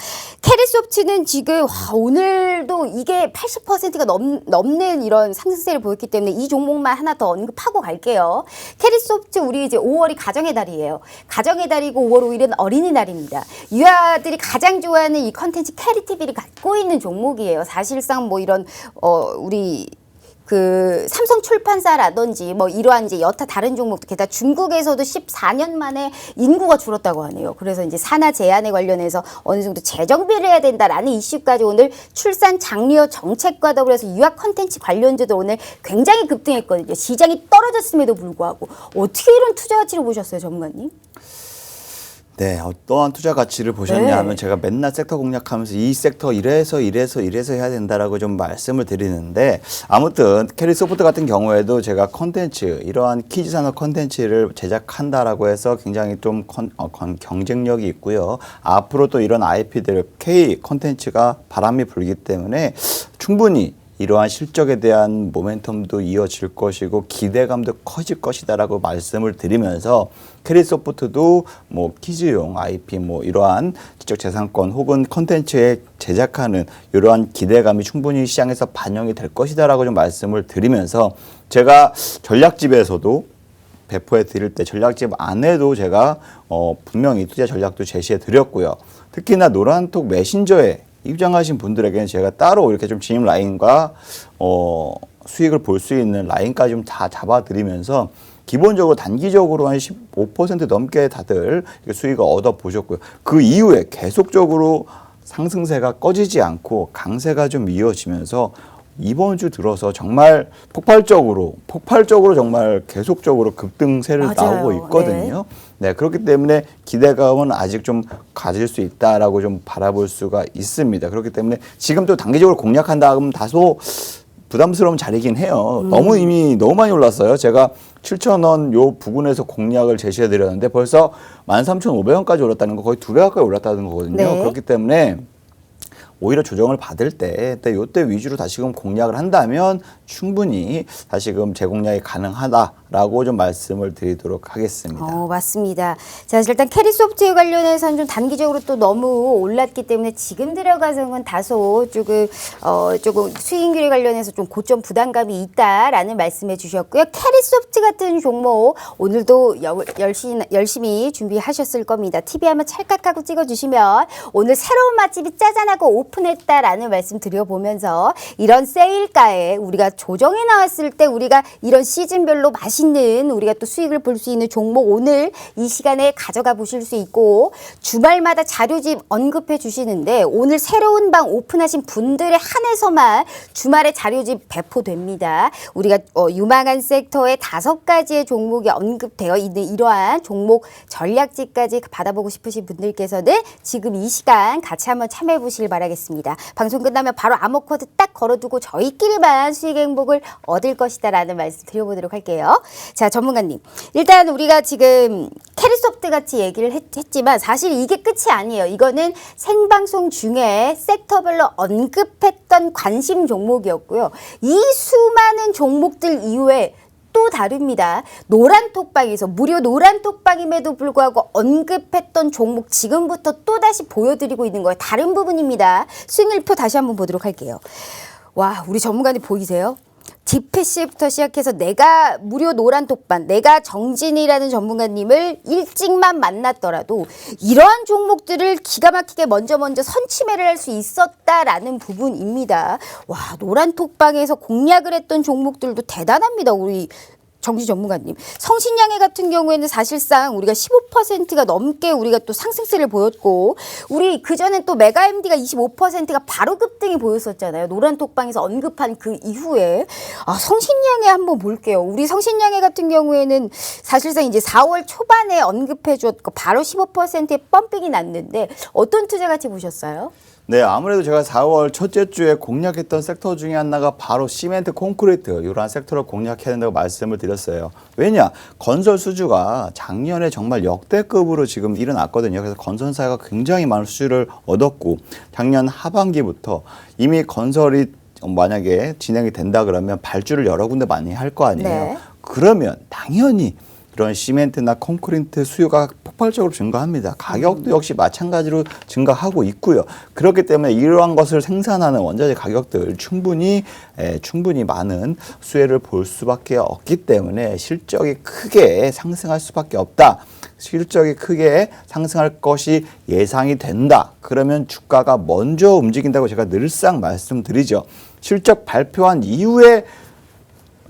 캐리소프트는 지금 오늘도 이게 80%가 넘는 이런 상승세를 보였기 때문에 이 종목만 하나 더 언급하고 갈게요. 캐리소프트 우리 이제 5월이 가정의 달이에요. 가정의 달이고 5월 5일은 어린이날입니다. 유아들이 가장 좋아하는 이 컨텐츠 캐리TV를 갖고 있는 종목이에요. 사실상 이런 우리 그 삼성 출판사라든지 이러한 이제 여타 다른 종목도 게다가 중국에서도 14년 만에 인구가 줄었다고 하네요. 그래서 이제 산하 제한에 관련해서 어느 정도 재정비를 해야 된다라는 이슈까지 오늘 출산 장려 정책과 더불어서 유아 컨텐츠 관련주도 오늘 굉장히 급등했거든요. 시장이 떨어졌음에도 불구하고 어떻게 이런 투자 가치를 보셨어요, 전문가님? 네, 어떠한 투자 가치를 보셨냐 네. 하면 제가 맨날 섹터 공략하면서 이 섹터 이래서 해야 된다라고 좀 말씀을 드리는데 아무튼 캐리소프트 같은 경우에도 제가 컨텐츠 이러한 키즈 산업 컨텐츠를 제작한다라고 해서 굉장히 좀 경쟁력이 있고요. 앞으로 또 이런 IP들 K 컨텐츠가 바람이 불기 때문에 충분히 이러한 실적에 대한 모멘텀도 이어질 것이고 기대감도 커질 것이다라고 말씀을 드리면서 캐리소프트도 뭐 키즈용 IP 뭐 이러한 지적재산권 혹은 컨텐츠에 제작하는 이러한 기대감이 충분히 시장에서 반영이 될 것이다라고 좀 말씀을 드리면서 제가 전략집에서도 배포해 드릴 때 전략집 안에도 제가 분명히 투자 전략도 제시해 드렸고요. 특히나 노란톡 메신저에 입장하신 분들에게는 제가 따로 이렇게 좀 진입 라인과 수익을 볼 수 있는 라인까지 좀 다 잡아드리면서 기본적으로 단기적으로 한 15% 넘게 다들 수익을 얻어 보셨고요. 그 이후에 계속적으로 상승세가 꺼지지 않고 강세가 좀 이어지면서 이번 주 들어서 정말 폭발적으로 정말 계속적으로 급등세를 맞아요. 나오고 있거든요. 네, 그렇기 때문에 기대감은 아직 좀 가질 수 있다라고 좀 바라볼 수가 있습니다. 그렇기 때문에 지금 또 단기적으로 공략한다 하면 다소 부담스러운 자리긴 해요. 이미 너무 많이 올랐어요. 제가 7,000원 요 부근에서 공략을 제시해 드렸는데 벌써 13,500원까지 올랐다는 거 거의 2배 가까이 올랐다는 거거든요. 네. 그렇기 때문에 오히려 조정을 받을 때 요때 위주로 다시금 공략을 한다면 충분히 다시금 재공략이 가능하다라고 좀 말씀을 드리도록 하겠습니다. 맞습니다. 자, 일단 캐리소프트에 관련해서는 좀 단기적으로 또 너무 올랐기 때문에 지금 들어가서는 다소 조금 수익률에 관련해서 좀 고점 부담감이 있다라는 말씀해 주셨고요. 캐리소프트 같은 종목 오늘도 열심히 준비하셨을 겁니다. TV 한번 찰칵하고 찍어주시면 오늘 새로운 맛집이 짜잔하고 오픈했다라는 말씀 드려보면서 이런 세일가에 우리가 조정에 나왔을 때 우리가 이런 시즌별로 맛있는 우리가 또 수익을 볼 수 있는 종목 오늘 이 시간에 가져가 보실 수 있고 주말마다 자료집 언급해 주시는데 오늘 새로운 방 오픈하신 분들에 한해서만 주말에 자료집 배포됩니다. 우리가 유망한 섹터에 5가지의 종목이 언급되어 있는 이러한 종목 전략집까지 받아보고 싶으신 분들께서는 지금 이 시간 같이 한번 참여해 보시길 바라겠습니다. 방송 끝나면 바로 암호코드 딱 걸어두고 저희끼리만 수익 행복을 얻을 것이다라는 말씀 드려보도록 할게요. 자, 전문가님. 일단 우리가 지금 캐리소프트 같이 얘기를 했지만 사실 이게 끝이 아니에요. 이거는 생방송 중에 섹터별로 언급했던 관심 종목이었고요. 이 수많은 종목들 이후에 또 다릅니다. 노란톡방에서 무료 노란톡방임에도 불구하고 언급했던 종목 지금부터 또다시 보여드리고 있는 거예요. 다른 부분입니다. 수익률표 다시 한번 보도록 할게요. 와, 우리 전문가님 보이세요? 디패시부터 시작해서 내가 무료 노란톡방, 내가 정진이라는 전문가님을 일찍만 만났더라도 이러한 종목들을 기가 막히게 먼저 선취매를 할 수 있었다라는 부분입니다. 와, 노란톡방에서 공략을 했던 종목들도 대단합니다. 우리 정지 전문가님. 성신양해 같은 경우에는 사실상 우리가 15%가 넘게 우리가 또 상승세를 보였고 우리 그전엔 또 메가MD가 25%가 바로 급등이 보였었잖아요. 노란톡방에서 언급한 그 이후에 성신양해 한번 볼게요. 우리 성신양해 같은 경우에는 사실상 이제 4월 초반에 언급해 줬고 바로 15%의 펌핑이 났는데 어떤 투자 가치 보셨어요? 네, 아무래도 제가 4월 첫째 주에 공략했던 섹터 중에 하나가 바로 시멘트, 콘크리트 이러한 섹터를 공략해야 된다고 말씀을 드렸어요. 왜냐? 건설 수주가 작년에 정말 역대급으로 지금 일어났거든요. 그래서 건설사가 굉장히 많은 수주를 얻었고 작년 하반기부터 이미 건설이 만약에 진행이 된다 그러면 발주를 여러 군데 많이 할 거 아니에요. 네. 그러면 당연히 이런 시멘트나 콘크리트 수요가 폭발적으로 증가합니다. 가격도 역시 마찬가지로 증가하고 있고요. 그렇기 때문에 이러한 것을 생산하는 원자재 가격들 충분히 많은 수혜를 볼 수밖에 없기 때문에 실적이 크게 상승할 수밖에 없다. 실적이 크게 상승할 것이 예상이 된다. 그러면 주가가 먼저 움직인다고 제가 늘상 말씀드리죠. 실적 발표한 이후에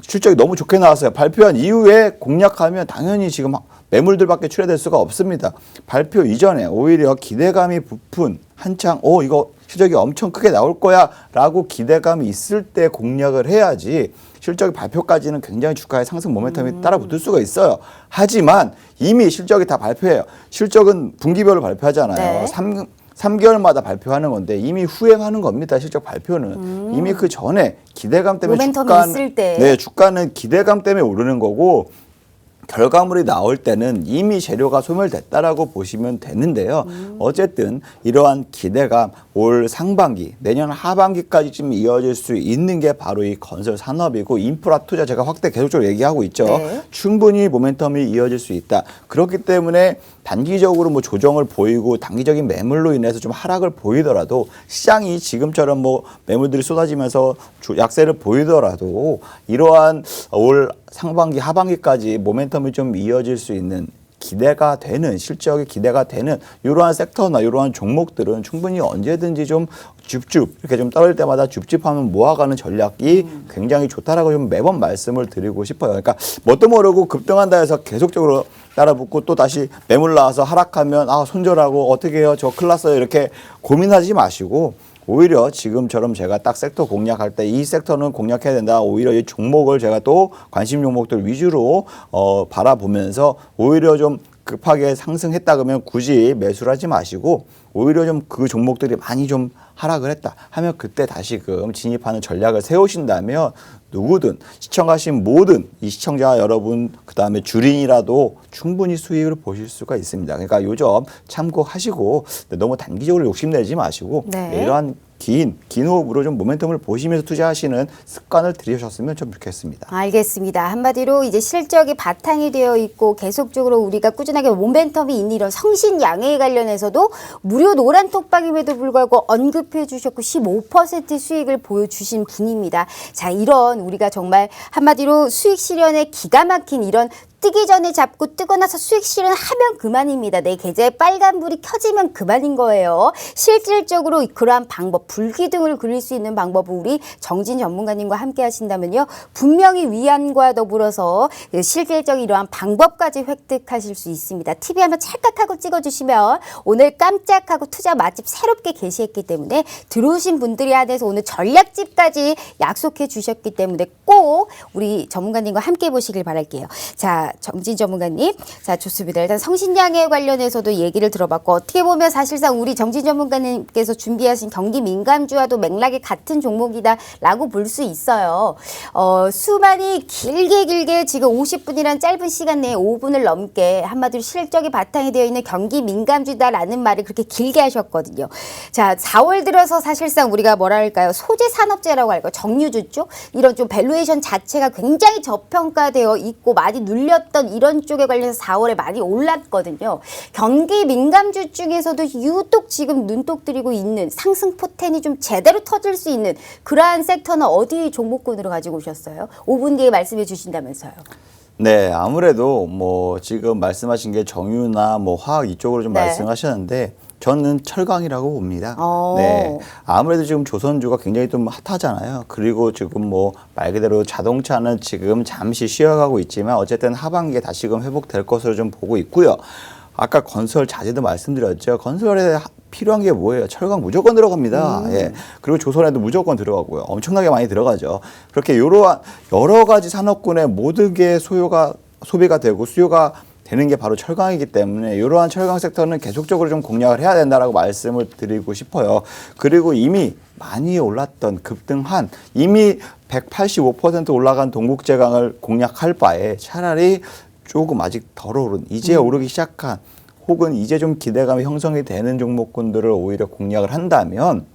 실적이 너무 좋게 나왔어요. 발표한 이후에 공략하면 당연히 지금 매물들밖에 출회될 수가 없습니다. 발표 이전에 오히려 기대감이 부푼 한창 이거 실적이 엄청 크게 나올 거야 라고 기대감이 있을 때 공략을 해야지 실적이 발표까지는 굉장히 주가의 상승 모멘텀이 따라붙을 수가 있어요. 하지만 이미 실적이 다 발표해요. 실적은 분기별로 발표하잖아요. 네. 3개월마다 발표하는 건데 이미 후행하는 겁니다. 실적 발표는. 이미 그 전에 기대감 때문에 모멘텀이 있을 때. 네, 주가는 기대감 때문에 오르는 거고 결과물이 나올 때는 이미 재료가 소멸됐다라고 보시면 되는데요. 어쨌든 이러한 기대감 올 상반기, 내년 하반기까지 좀 이어질 수 있는 게 바로 이 건설 산업이고 인프라 투자 제가 확대 계속적으로 얘기하고 있죠. 네. 충분히 모멘텀이 이어질 수 있다. 그렇기 때문에 단기적으로 뭐 조정을 보이고 단기적인 매물로 인해서 좀 하락을 보이더라도 시장이 지금처럼 뭐 매물들이 쏟아지면서 약세를 보이더라도 이러한 올 상반기 하반기까지 모멘텀이 좀 이어질 수 있는 기대가 되는 실적이 기대가 되는 이러한 섹터나 이러한 종목들은 충분히 언제든지 좀 줍줍 이렇게 좀 떨어질 때마다 줍줍하면 모아가는 전략이 굉장히 좋다라고 좀 매번 말씀을 드리고 싶어요. 그러니까 뭣도 모르고 급등한다 해서 계속적으로 따라붙고 또 다시 매물 나와서 하락하면 손절하고 어떻게 해요? 저 큰일 났어요. 이렇게 고민하지 마시고 오히려 지금처럼 제가 딱 섹터 공략할 때 이 섹터는 공략해야 된다. 오히려 이 종목을 제가 또 관심 종목들 위주로 바라보면서 오히려 좀 급하게 상승했다 그러면 굳이 매수를 하지 마시고 오히려 좀 그 종목들이 많이 좀 하락을 했다 하면 그때 다시금 진입하는 전략을 세우신다면 누구든 시청하신 모든 이 시청자 여러분 그다음에 주린이라도 충분히 수익을 보실 수가 있습니다. 그러니까 요 점 참고하시고 너무 단기적으로 욕심내지 마시고 네. 이러한 긴 호흡으로 좀 모멘텀을 보시면서 투자하시는 습관을 들이셨으면 좀 좋겠습니다. 알겠습니다. 한마디로 이제 실적이 바탕이 되어 있고 계속적으로 우리가 꾸준하게 모멘텀이 있는 이런 성신양회에 관련해서도 무료 노란 톡방임에도 불구하고 언급해 주셨고 15% 수익을 보여주신 분입니다. 자, 이런 우리가 정말 한마디로 수익 실현에 기가 막힌 이런 뜨기 전에 잡고 뜨고 나서 수익 실현하면 그만입니다. 내 계좌에 빨간불이 켜지면 그만인 거예요. 실질적으로 그러한 방법, 불기둥을 그릴 수 있는 방법을 우리 정진 전문가님과 함께 하신다면요. 분명히 위안과 더불어서 실질적인 이러한 방법까지 획득하실 수 있습니다. TV 한번 찰칵하고 찍어주시면 오늘 깜짝하고 투자 맛집 새롭게 게시했기 때문에 들어오신 분들이 한해서 오늘 전략집까지 약속해 주셨기 때문에 꼭 우리 전문가님과 함께 보시길 바랄게요. 자, 정진 전문가님. 자, 좋습니다. 일단 성신양회 관련해서도 얘기를 들어봤고 어떻게 보면 사실상 우리 정진 전문가님께서 준비하신 경기 민감주와도 맥락이 같은 종목이다라고 볼 수 있어요. 수많이 길게 지금 50분이란 짧은 시간 내에 5분을 넘게 한마디로 실적이 바탕이 되어 있는 경기 민감주다라는 말을 그렇게 길게 하셨거든요. 자, 4월 들어서 사실상 우리가 뭐라 할까요? 소재 산업재라고 할까요? 정유주 쪽? 이런 좀 밸류에이션 자체가 굉장히 저평가되어 있고 많이 눌렸던 이런 쪽에 관련해서 4월에 많이 올랐거든요. 경기 민감주 중에서도 유독 지금 눈독 들이고 있는 상승 포텐이 좀 제대로 터질 수 있는 그러한 섹터는 어디 종목군으로 가지고 오셨어요? 5분 뒤에 말씀해 주신다면서요. 네, 아무래도 뭐 지금 말씀하신 게 정유나 뭐 화학 이쪽으로 좀 네. 말씀하셨는데 저는 철강이라고 봅니다. 오. 네, 아무래도 지금 조선주가 굉장히 좀 핫하잖아요. 그리고 지금 뭐 말 그대로 자동차는 지금 잠시 쉬어가고 있지만 어쨌든 하반기에 다시금 회복될 것으로 좀 보고 있고요. 아까 건설 자재도 말씀드렸죠. 건설에 필요한 게 뭐예요? 철강 무조건 들어갑니다. 예. 그리고 조선에도 무조건 들어가고요. 엄청나게 많이 들어가죠. 그렇게 여러 가지 산업군의 모든 게 소비가 되고 수요가 되는 게 바로 철강이기 때문에 이러한 철강 섹터는 계속적으로 좀 공략을 해야 된다라고 말씀을 드리고 싶어요. 그리고 이미 많이 올랐던 급등한 이미 185% 올라간 동국제강을 공략할 바에 차라리 조금 아직 덜 오른 이제 오르기 시작한 혹은 이제 좀 기대감이 형성이 되는 종목군들을 오히려 공략을 한다면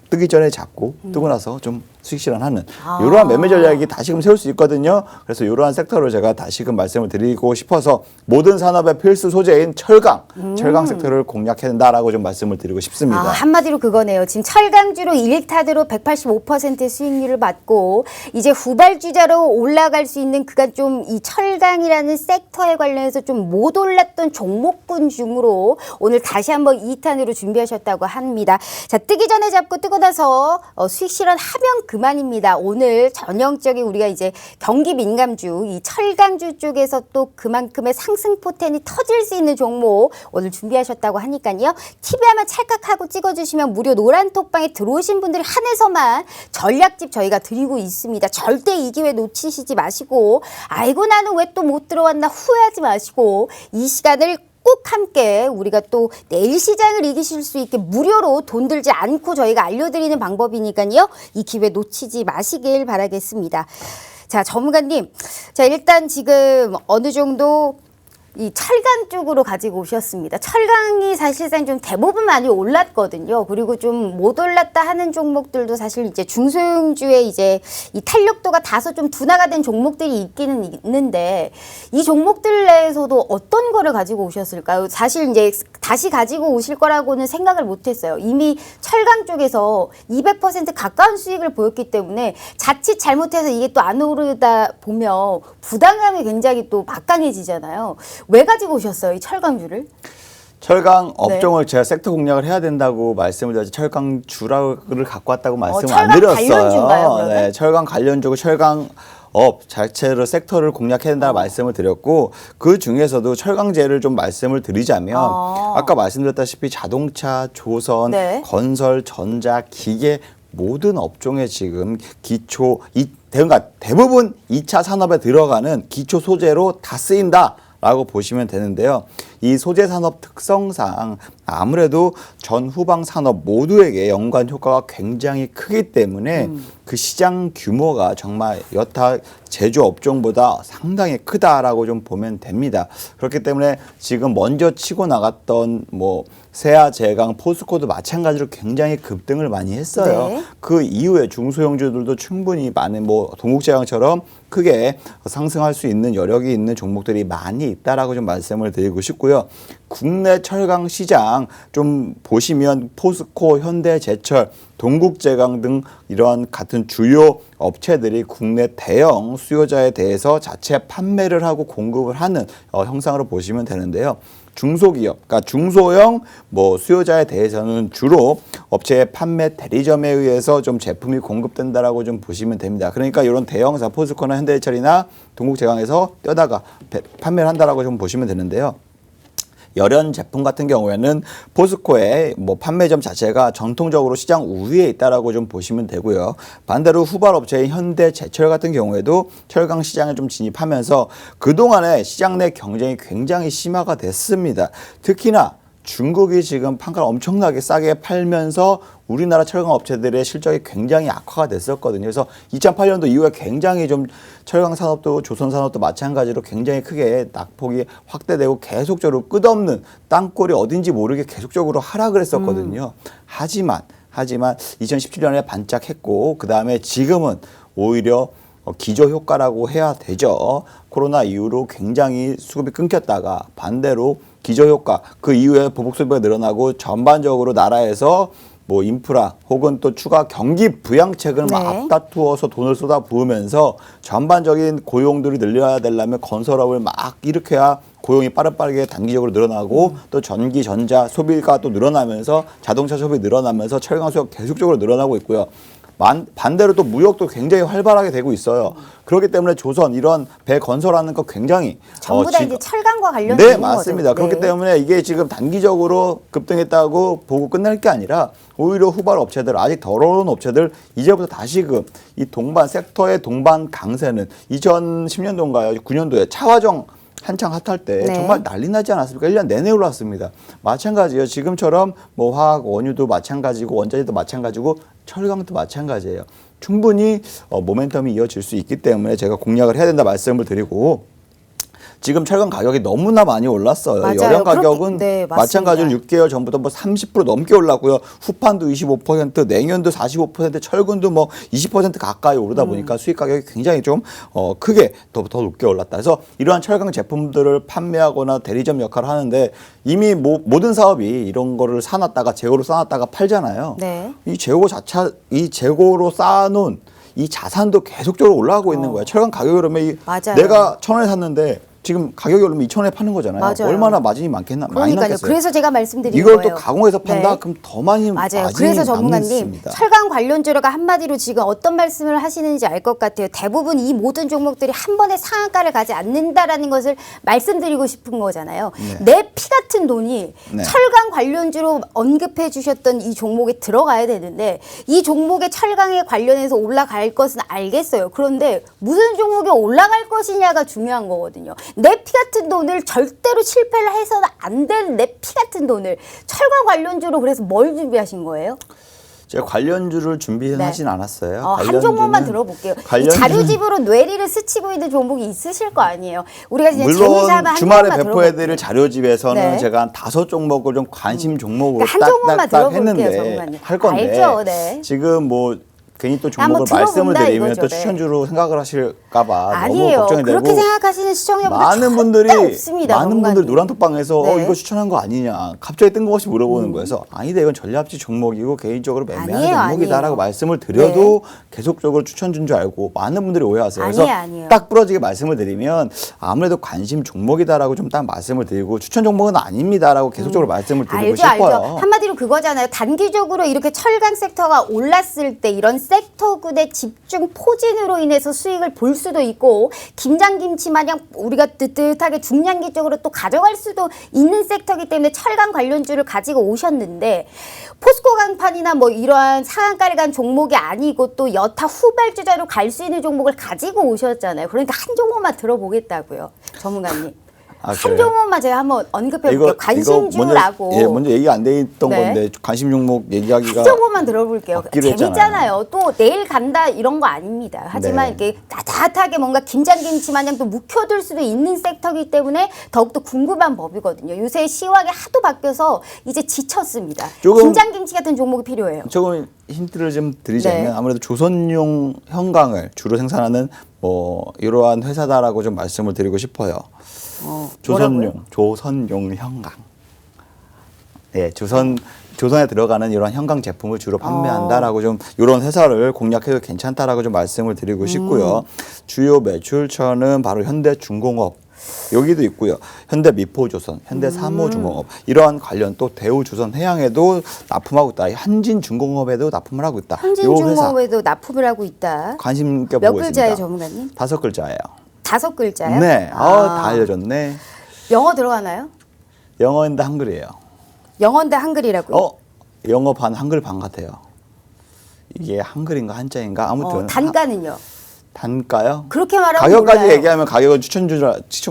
뜨기 전에 잡고 뜨고 나서 좀 수익 실현하는 이러한 매매 전략이 다시금 세울 수 있거든요. 그래서 이러한 섹터를 제가 다시금 말씀을 드리고 싶어서 모든 산업의 필수 소재인 철강 섹터를 공략해야 된다라고 좀 말씀을 드리고 싶습니다. 한마디로 그거네요. 지금 철강주로 1타드로 185% 수익률을 받고 이제 후발주자로 올라갈 수 있는 그간 좀 이 철강이라는 섹터에 관련해서 좀 못 올랐던 종목군 중으로 오늘 다시 한번 2탄으로 준비하셨다고 합니다. 자, 뜨기 전에 잡고 뜨고 나서 수익 실현하면 그만입니다. 오늘 전형적인 우리가 이제 경기 민감주, 이 철강주 쪽에서 또 그만큼의 상승 포텐이 터질 수 있는 종목 오늘 준비하셨다고 하니까요. TV 한번 찰칵하고 찍어주시면 무료 노란 톡방에 들어오신 분들이 한해서만 전략집 저희가 드리고 있습니다. 절대 이 기회 놓치시지 마시고 아이고 나는 왜 또 못 들어왔나 후회하지 마시고 이 시간을 꼭 함께 우리가 또 내일 시장을 이기실 수 있게 무료로 돈 들지 않고 저희가 알려드리는 방법이니까요. 이 기회 놓치지 마시길 바라겠습니다. 자, 전문가님. 자, 일단 지금 어느 정도 이 철강 쪽으로 가지고 오셨습니다. 철강이 사실상 좀 대부분 많이 올랐거든요. 그리고 좀 못 올랐다 하는 종목들도 사실 이제 중소형주의 이제 이 탄력도가 다소 좀 둔화가 된 종목들이 있기는 있는데 이 종목들 내에서도 어떤 거를 가지고 오셨을까요? 사실 이제 다시 가지고 오실 거라고는 생각을 못 했어요. 이미 철강 쪽에서 200% 가까운 수익을 보였기 때문에 자칫 잘못해서 이게 또 안 오르다 보면 부담감이 굉장히 또 막강해지잖아요. 왜 가지고 오셨어요, 이 철강주를? 철강 업종을 제가 섹터 공략을 해야 된다고 말씀을 드렸지 철강 주라를 갖고 왔다고 말씀을 안 철강 드렸어요. 관련주인가요, 그러면? 네, 철강 관련주고 철강 업 자체로 섹터를 공략해야 된다고 말씀을 드렸고 그 중에서도 철강제를 좀 말씀을 드리자면 아까 말씀드렸다시피 자동차, 조선, 네. 건설, 전자, 기계 모든 업종에 지금 기초 그러니까 대부분 2차 산업에 들어가는 기초 소재로 다 쓰인다. 라고 보시면 되는데요. 이 소재 산업 특성상 아무래도 전 후방 산업 모두에게 연관 효과가 굉장히 크기 때문에 그 시장 규모가 정말 여타 제조 업종보다 상당히 크다라고 좀 보면 됩니다. 그렇기 때문에 지금 먼저 치고 나갔던 뭐 세아, 제강, 포스코도 마찬가지로 굉장히 급등을 많이 했어요. 네. 그 이후에 중소형주들도 충분히 많은 뭐 동국제강처럼 크게 상승할 수 있는 여력이 있는 종목들이 많이 있다라고 좀 말씀을 드리고 싶고요. 국내 철강 시장 좀 보시면 포스코, 현대제철, 동국제강 등 이러한 같은 주요 업체들이 국내 대형 수요자에 대해서 자체 판매를 하고 공급을 하는 형상으로 보시면 되는데요. 중소기업, 그러니까 중소형 뭐 수요자에 대해서는 주로 업체의 판매 대리점에 의해서 좀 제품이 공급된다라고 좀 보시면 됩니다. 그러니까 이런 대형사 포스코나 현대해철이나 동국제강에서 떼다가 판매를 한다라고 좀 보시면 되는데요. 열연 제품 같은 경우에는 포스코의 뭐 판매점 자체가 전통적으로 시장 우위에 있다라고 좀 보시면 되고요. 반대로 후발 업체인 현대제철 같은 경우에도 철강 시장에 좀 진입하면서 그동안에 시장 내 경쟁이 굉장히 심화가 됐습니다. 특히나 중국이 지금 판가를 엄청나게 싸게 팔면서 우리나라 철강 업체들의 실적이 굉장히 악화가 됐었거든요. 그래서 2008년도 이후에 굉장히 좀 철강 산업도 조선 산업도 마찬가지로 굉장히 크게 낙폭이 확대되고 계속적으로 끝없는 땅굴이 어딘지 모르게 계속적으로 하락을 했었거든요. 하지만 2017년에 반짝했고 그다음에 지금은 오히려 기저 효과라고 해야 되죠. 코로나 이후로 굉장히 수급이 끊겼다가 반대로 기저 효과 그 이후에 보복 소비가 늘어나고 전반적으로 나라에서 뭐 인프라 혹은 또 추가 경기 부양책을 막 앞다투어서 돈을 쏟아 부으면서 전반적인 고용들이 늘려야 되려면 건설업을 막 일으켜야 고용이 빠르게 단기적으로 늘어나고 또 전기, 전자 소비가 또 늘어나면서 자동차 소비 늘어나면서 철강 수요가 계속적으로 늘어나고 있고요. 반대로 또 무역도 굉장히 활발하게 되고 있어요. 그렇기 때문에 조선 이런 배 건설하는 거 굉장히 전부 다 이제 철강과 관련된 네, 맞습니다. 거죠. 그렇기 때문에 이게 지금 단기적으로 급등했다고 보고 끝날 게 아니라 오히려 후발 업체들 아직 덜 오른 업체들 이제부터 다시금 이 동반 섹터의 동반 강세는 2010년도인가요? 9년도에 차화정 한창 핫할 때 정말 난리 나지 않았습니까? 1년 내내 올랐습니다. 마찬가지예요. 지금처럼 뭐 화학, 원유도 마찬가지고 원자재도 마찬가지고 철강도 마찬가지예요. 충분히 모멘텀이 이어질 수 있기 때문에 제가 공략을 해야 된다 말씀을 드리고 지금 철강 가격이 너무나 많이 올랐어요. 맞아요. 열연 가격은 네, 마찬가지로 6개월 전부터 뭐 30% 넘게 올랐고요. 후판도 25%, 냉연도 45%, 철근도 뭐 20% 가까이 오르다 보니까 수익 가격이 굉장히 좀 크게 더 높게 올랐다. 그래서 이러한 철강 제품들을 판매하거나 대리점 역할을 하는데 이미 모든 사업이 이런 거를 사놨다가 재고로 쌓아놨다가 팔잖아요. 네. 이 재고로 쌓아놓은 이 자산도 계속적으로 올라가고 있는 거예요. 철강 가격이 그러면 맞아요. 내가 1,000원에 샀는데 지금 가격이 오르면 2,000원에 파는 거잖아요. 맞아요. 얼마나 마진이 많이 그러니까요. 남겠어요. 그래서 제가 말씀드린 이걸 거예요. 또 가공해서 판다? 네. 그럼 더 많이 맞아요. 마진이 그래서 전문가님 남습니다. 철강 관련주로가 한마디로 지금 어떤 말씀을 하시는지 알 것 같아요. 대부분 이 모든 종목들이 한 번에 상한가를 가지 않는다라는 것을 말씀드리고 싶은 거잖아요. 내 피 같은 돈이 네. 철강 관련주로 언급해 주셨던 이 종목에 들어가야 되는데 이 종목의 철강에 관련해서 올라갈 것은 알겠어요. 그런데 무슨 종목이 올라갈 것이냐가 중요한 거거든요. 내 피 같은 돈을 절대로 실패를 해서는 안 되는 내 피 같은 돈을 철강 관련주로 그래서 뭘 준비하신 거예요? 제가 관련주를 준비하진 네. 않았어요. 한 종목만 들어볼게요. 이 자료집으로 뇌리를 스치고 있는 종목이 있으실 거 아니에요. 우리가 이제 재미삼아 물론 한 주말에 종목만 배포해드릴 자료집에서는 네. 제가 한 5종목을 좀 관심 종목으로 그러니까 한 종목만 딱딱딱 들어볼게요, 했는데 전문가님. 할 건데 알죠, 네. 지금 뭐 괜히 또 한번 종목을 말씀을 들어본다 드리면 이거죠, 또 네. 추천주로 생각을 하실까봐 너무 아니에요. 걱정이 되고 그렇게 생각하시는 시청자분들 많은 절대 분들이 없습니다. 많은 전문가님. 분들이 노란톡방에서 네. 이거 추천한 거 아니냐 갑자기 뜬금없이 물어보는 거여서 아니다 이건 전략지 종목이고 개인적으로 매매하는 아니에요, 종목이다라고 아니에요. 말씀을 드려도 계속적으로 추천준 줄 알고 많은 분들이 오해하세요. 그래서 아니에요. 딱 부러지게 말씀을 드리면 아무래도 관심 종목이다라고 좀 딱 말씀을 드리고 추천 종목은 아닙니다라고 계속적으로 말씀을 드리고 알죠, 싶어요. 알죠. 한마디로 그거잖아요. 단기적으로 이렇게 철강 섹터가 올랐을 때 이런 섹터군의 집중 포진으로 인해서 수익을 볼 수도 있고 김장김치 마냥 우리가 뜨뜻하게 중량기적으로 또 가져갈 수도 있는 섹터이기 때문에 철강 관련주를 가지고 오셨는데 포스코 강판이나 뭐 이러한 상한가를 간 종목이 아니고 또 여타 후발주자로 갈 수 있는 종목을 가지고 오셨잖아요. 그러니까 한 종목만 들어보겠다고요. 전문가님. 아, 한 그래요? 종목만 제가 한번 언급해 볼게요. 관심주라고. 먼저 얘기 안 돼 있던 네. 건데 관심 종목 얘기하기가 한 종목만 들어볼게요. 받기로 재밌잖아요. 또 내일 간다 이런 거 아닙니다. 하지만 네. 이렇게 따뜻하게 뭔가 김장김치 마냥 또 묵혀둘 수도 있는 섹터이기 때문에 더욱더 궁금한 법이거든요. 요새 시황이 하도 바뀌어서 이제 지쳤습니다. 조금- 김장김치 같은 종목이 필요해요. 조금 힌트를 좀 드리자면 네. 아무래도 조선용 형광을 주로 생산하는 뭐 이러한 회사다라고 좀 말씀을 드리고 싶어요. 조선용 형광. 예, 조선에 들어가는 이런 형광 제품을 주로 판매한다라고 좀 이런 회사를 공략해도 괜찮다라고 좀 말씀을 드리고 싶고요. 주요 매출처는 바로 현대중공업 여기도 있고요. 현대미포조선, 현대사모중공업 이러한 관련 또 대우조선해양에도 납품하고 있다. 한진중공업에도 납품을 하고 있다. 요 회사 한진중공업에도 납품을 하고 있다. 관심 있게 몇 보고 글자예요, 있습니다. 전문가님? 5글자예요. 5글자요? 네, 다 알려줬네. 영어 들어가나요? 영어인데 한글이에요. 영어인데 한글이라고요? 영어 반 한글 반 같아요. 이게 한글인가 한자인가 아무튼 단가는요? 단가요? 그렇게 말하면 가격까지 몰라요. 얘기하면 가격은 추천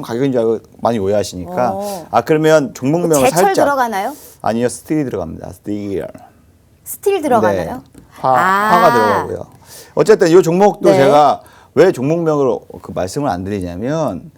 가격인 줄 알고 많이 오해하시니까 그러면 종목명을 제철 살짝 들어가나요? 아니요 스틸이 들어갑니다. 스틸. 스틸 들어가나요? 네. 화가 들어가고요. 어쨌든 이 종목도 네. 제가 왜 종목명을 그 말씀을 안 드리냐면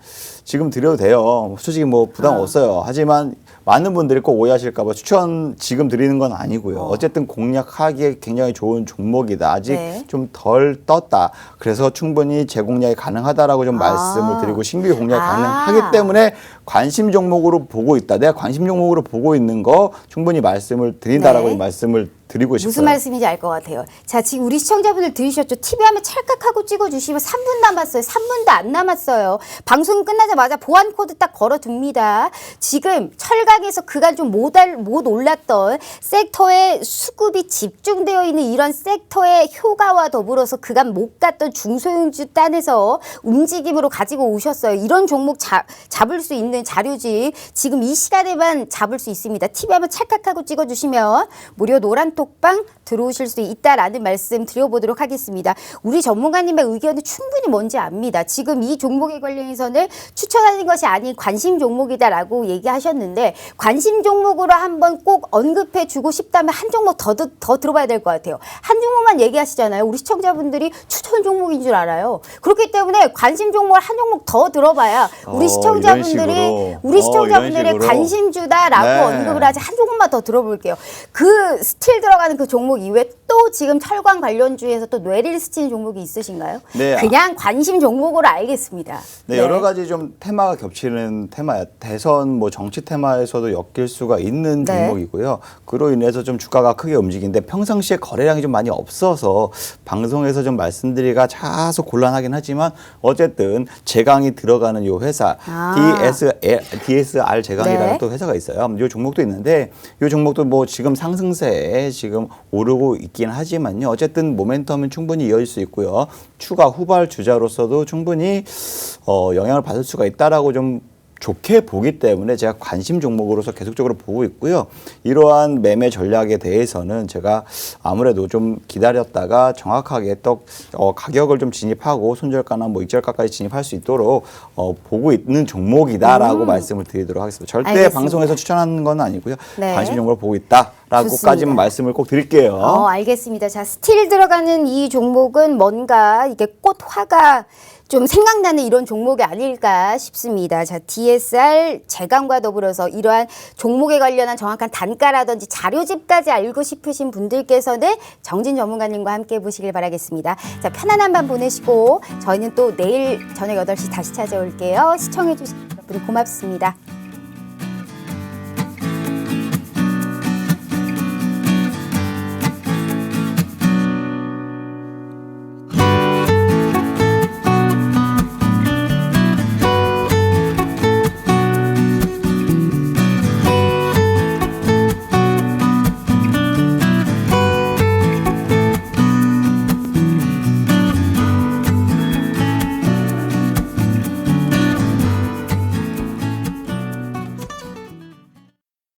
지금 드려도 돼요. 솔직히 뭐 부담 없어요. 하지만 많은 분들이 꼭 오해하실까봐 추천 지금 드리는 건 아니고요. 어쨌든 공략하기에 굉장히 좋은 종목이다. 아직 네. 좀 덜 떴다. 그래서 충분히 재공략이 가능하다라고 좀 말씀을 드리고 신규 공략 가능하기 때문에 관심 종목으로 보고 있다. 내가 관심 종목으로 보고 있는 거 충분히 말씀을 드린다라고 네. 말씀을 드리고 싶어요. 무슨 말씀인지 알 것 같아요. 자, 지금 우리 시청자분들 들으셨죠? TV 화면 찰칵하고 찍어주시면 3분 남았어요. 3분도 안 남았어요. 방송 끝나자마자 보안 코드 딱 걸어둡니다. 지금 철강에서 그간 좀 못 올랐던 섹터에 수급이 집중되어 있는 이런 섹터의 효과와 더불어서 그간 못 갔던 중소형주 단에서 움직임으로 가지고 오셨어요. 이런 종목 잡을 수 있는 자료집 지금 이 시간에만 잡을 수 있습니다. TV 화면 찰칵하고 찍어주시면 무료 노란 톡방 들어오실 수 있다라는 말씀 드려보도록 하겠습니다. 우리 전문가님의 의견은 충분히 뭔지 압니다. 지금 이 종목에 관련해서는 추천하는 것이 아닌 관심 종목이다라고 얘기하셨는데 관심 종목으로 한번 꼭 언급해 주고 싶다면 한 종목 더 들어봐야 될 것 같아요. 한 종목만 얘기하시잖아요. 우리 시청자분들이 추천 종목인 줄 알아요. 그렇기 때문에 관심 종목을 한 종목 더 들어봐야 우리 이런 시청자분들이 이번에 우리 시청자분들의 이런 식으로. 관심주다라고 네. 언급을 하지 한 조금만 더 들어볼게요. 그 스틸 들어가는 그 종목 이외에 또 지금 철강 관련주에서 또 뇌리를 스치는 종목이 있으신가요? 네. 그냥 관심 종목으로 알겠습니다. 네, 여러 가지 좀 테마가 겹치는 테마야. 대선 뭐 정치 테마에서도 엮일 수가 있는 네. 종목이고요. 그로 인해서 좀 주가가 크게 움직이는데 평상시에 거래량이 좀 많이 없어서 방송에서 좀 말씀드리기가 다소 곤란하긴 하지만 어쨌든 제강이 들어가는 이 회사 DSR 제강이라는 네. 또 회사가 있어요. 이 종목도 있는데 이 종목도 뭐 지금 상승세에 지금 오르고 있긴 하지만요. 어쨌든 모멘텀은 충분히 이어질 수 있고요. 추가 후발 주자로서도 충분히 영향을 받을 수가 있다라고 좀 좋게 보기 때문에 제가 관심 종목으로서 계속적으로 보고 있고요. 이러한 매매 전략에 대해서는 제가 아무래도 좀 기다렸다가 정확하게 또 가격을 좀 진입하고 손절가나 뭐 익절가까지 진입할 수 있도록 보고 있는 종목이다라고 말씀을 드리도록 하겠습니다. 절대 알겠습니다. 방송에서 추천하는 건 아니고요. 네. 관심 종목을 보고 있다라고까지만 좋습니다. 말씀을 꼭 드릴게요. 알겠습니다. 자, 스틸 들어가는 이 종목은 뭔가 이게 꽃화가 좀 생각나는 이런 종목이 아닐까 싶습니다. 자, DSR 제강과 더불어서 이러한 종목에 관련한 정확한 단가라든지 자료집까지 알고 싶으신 분들께서는 정진 전문가님과 함께 보시길 바라겠습니다. 자, 편안한 밤 보내시고 저희는 또 내일 저녁 8시 다시 찾아올게요. 시청해주신 여러분 고맙습니다.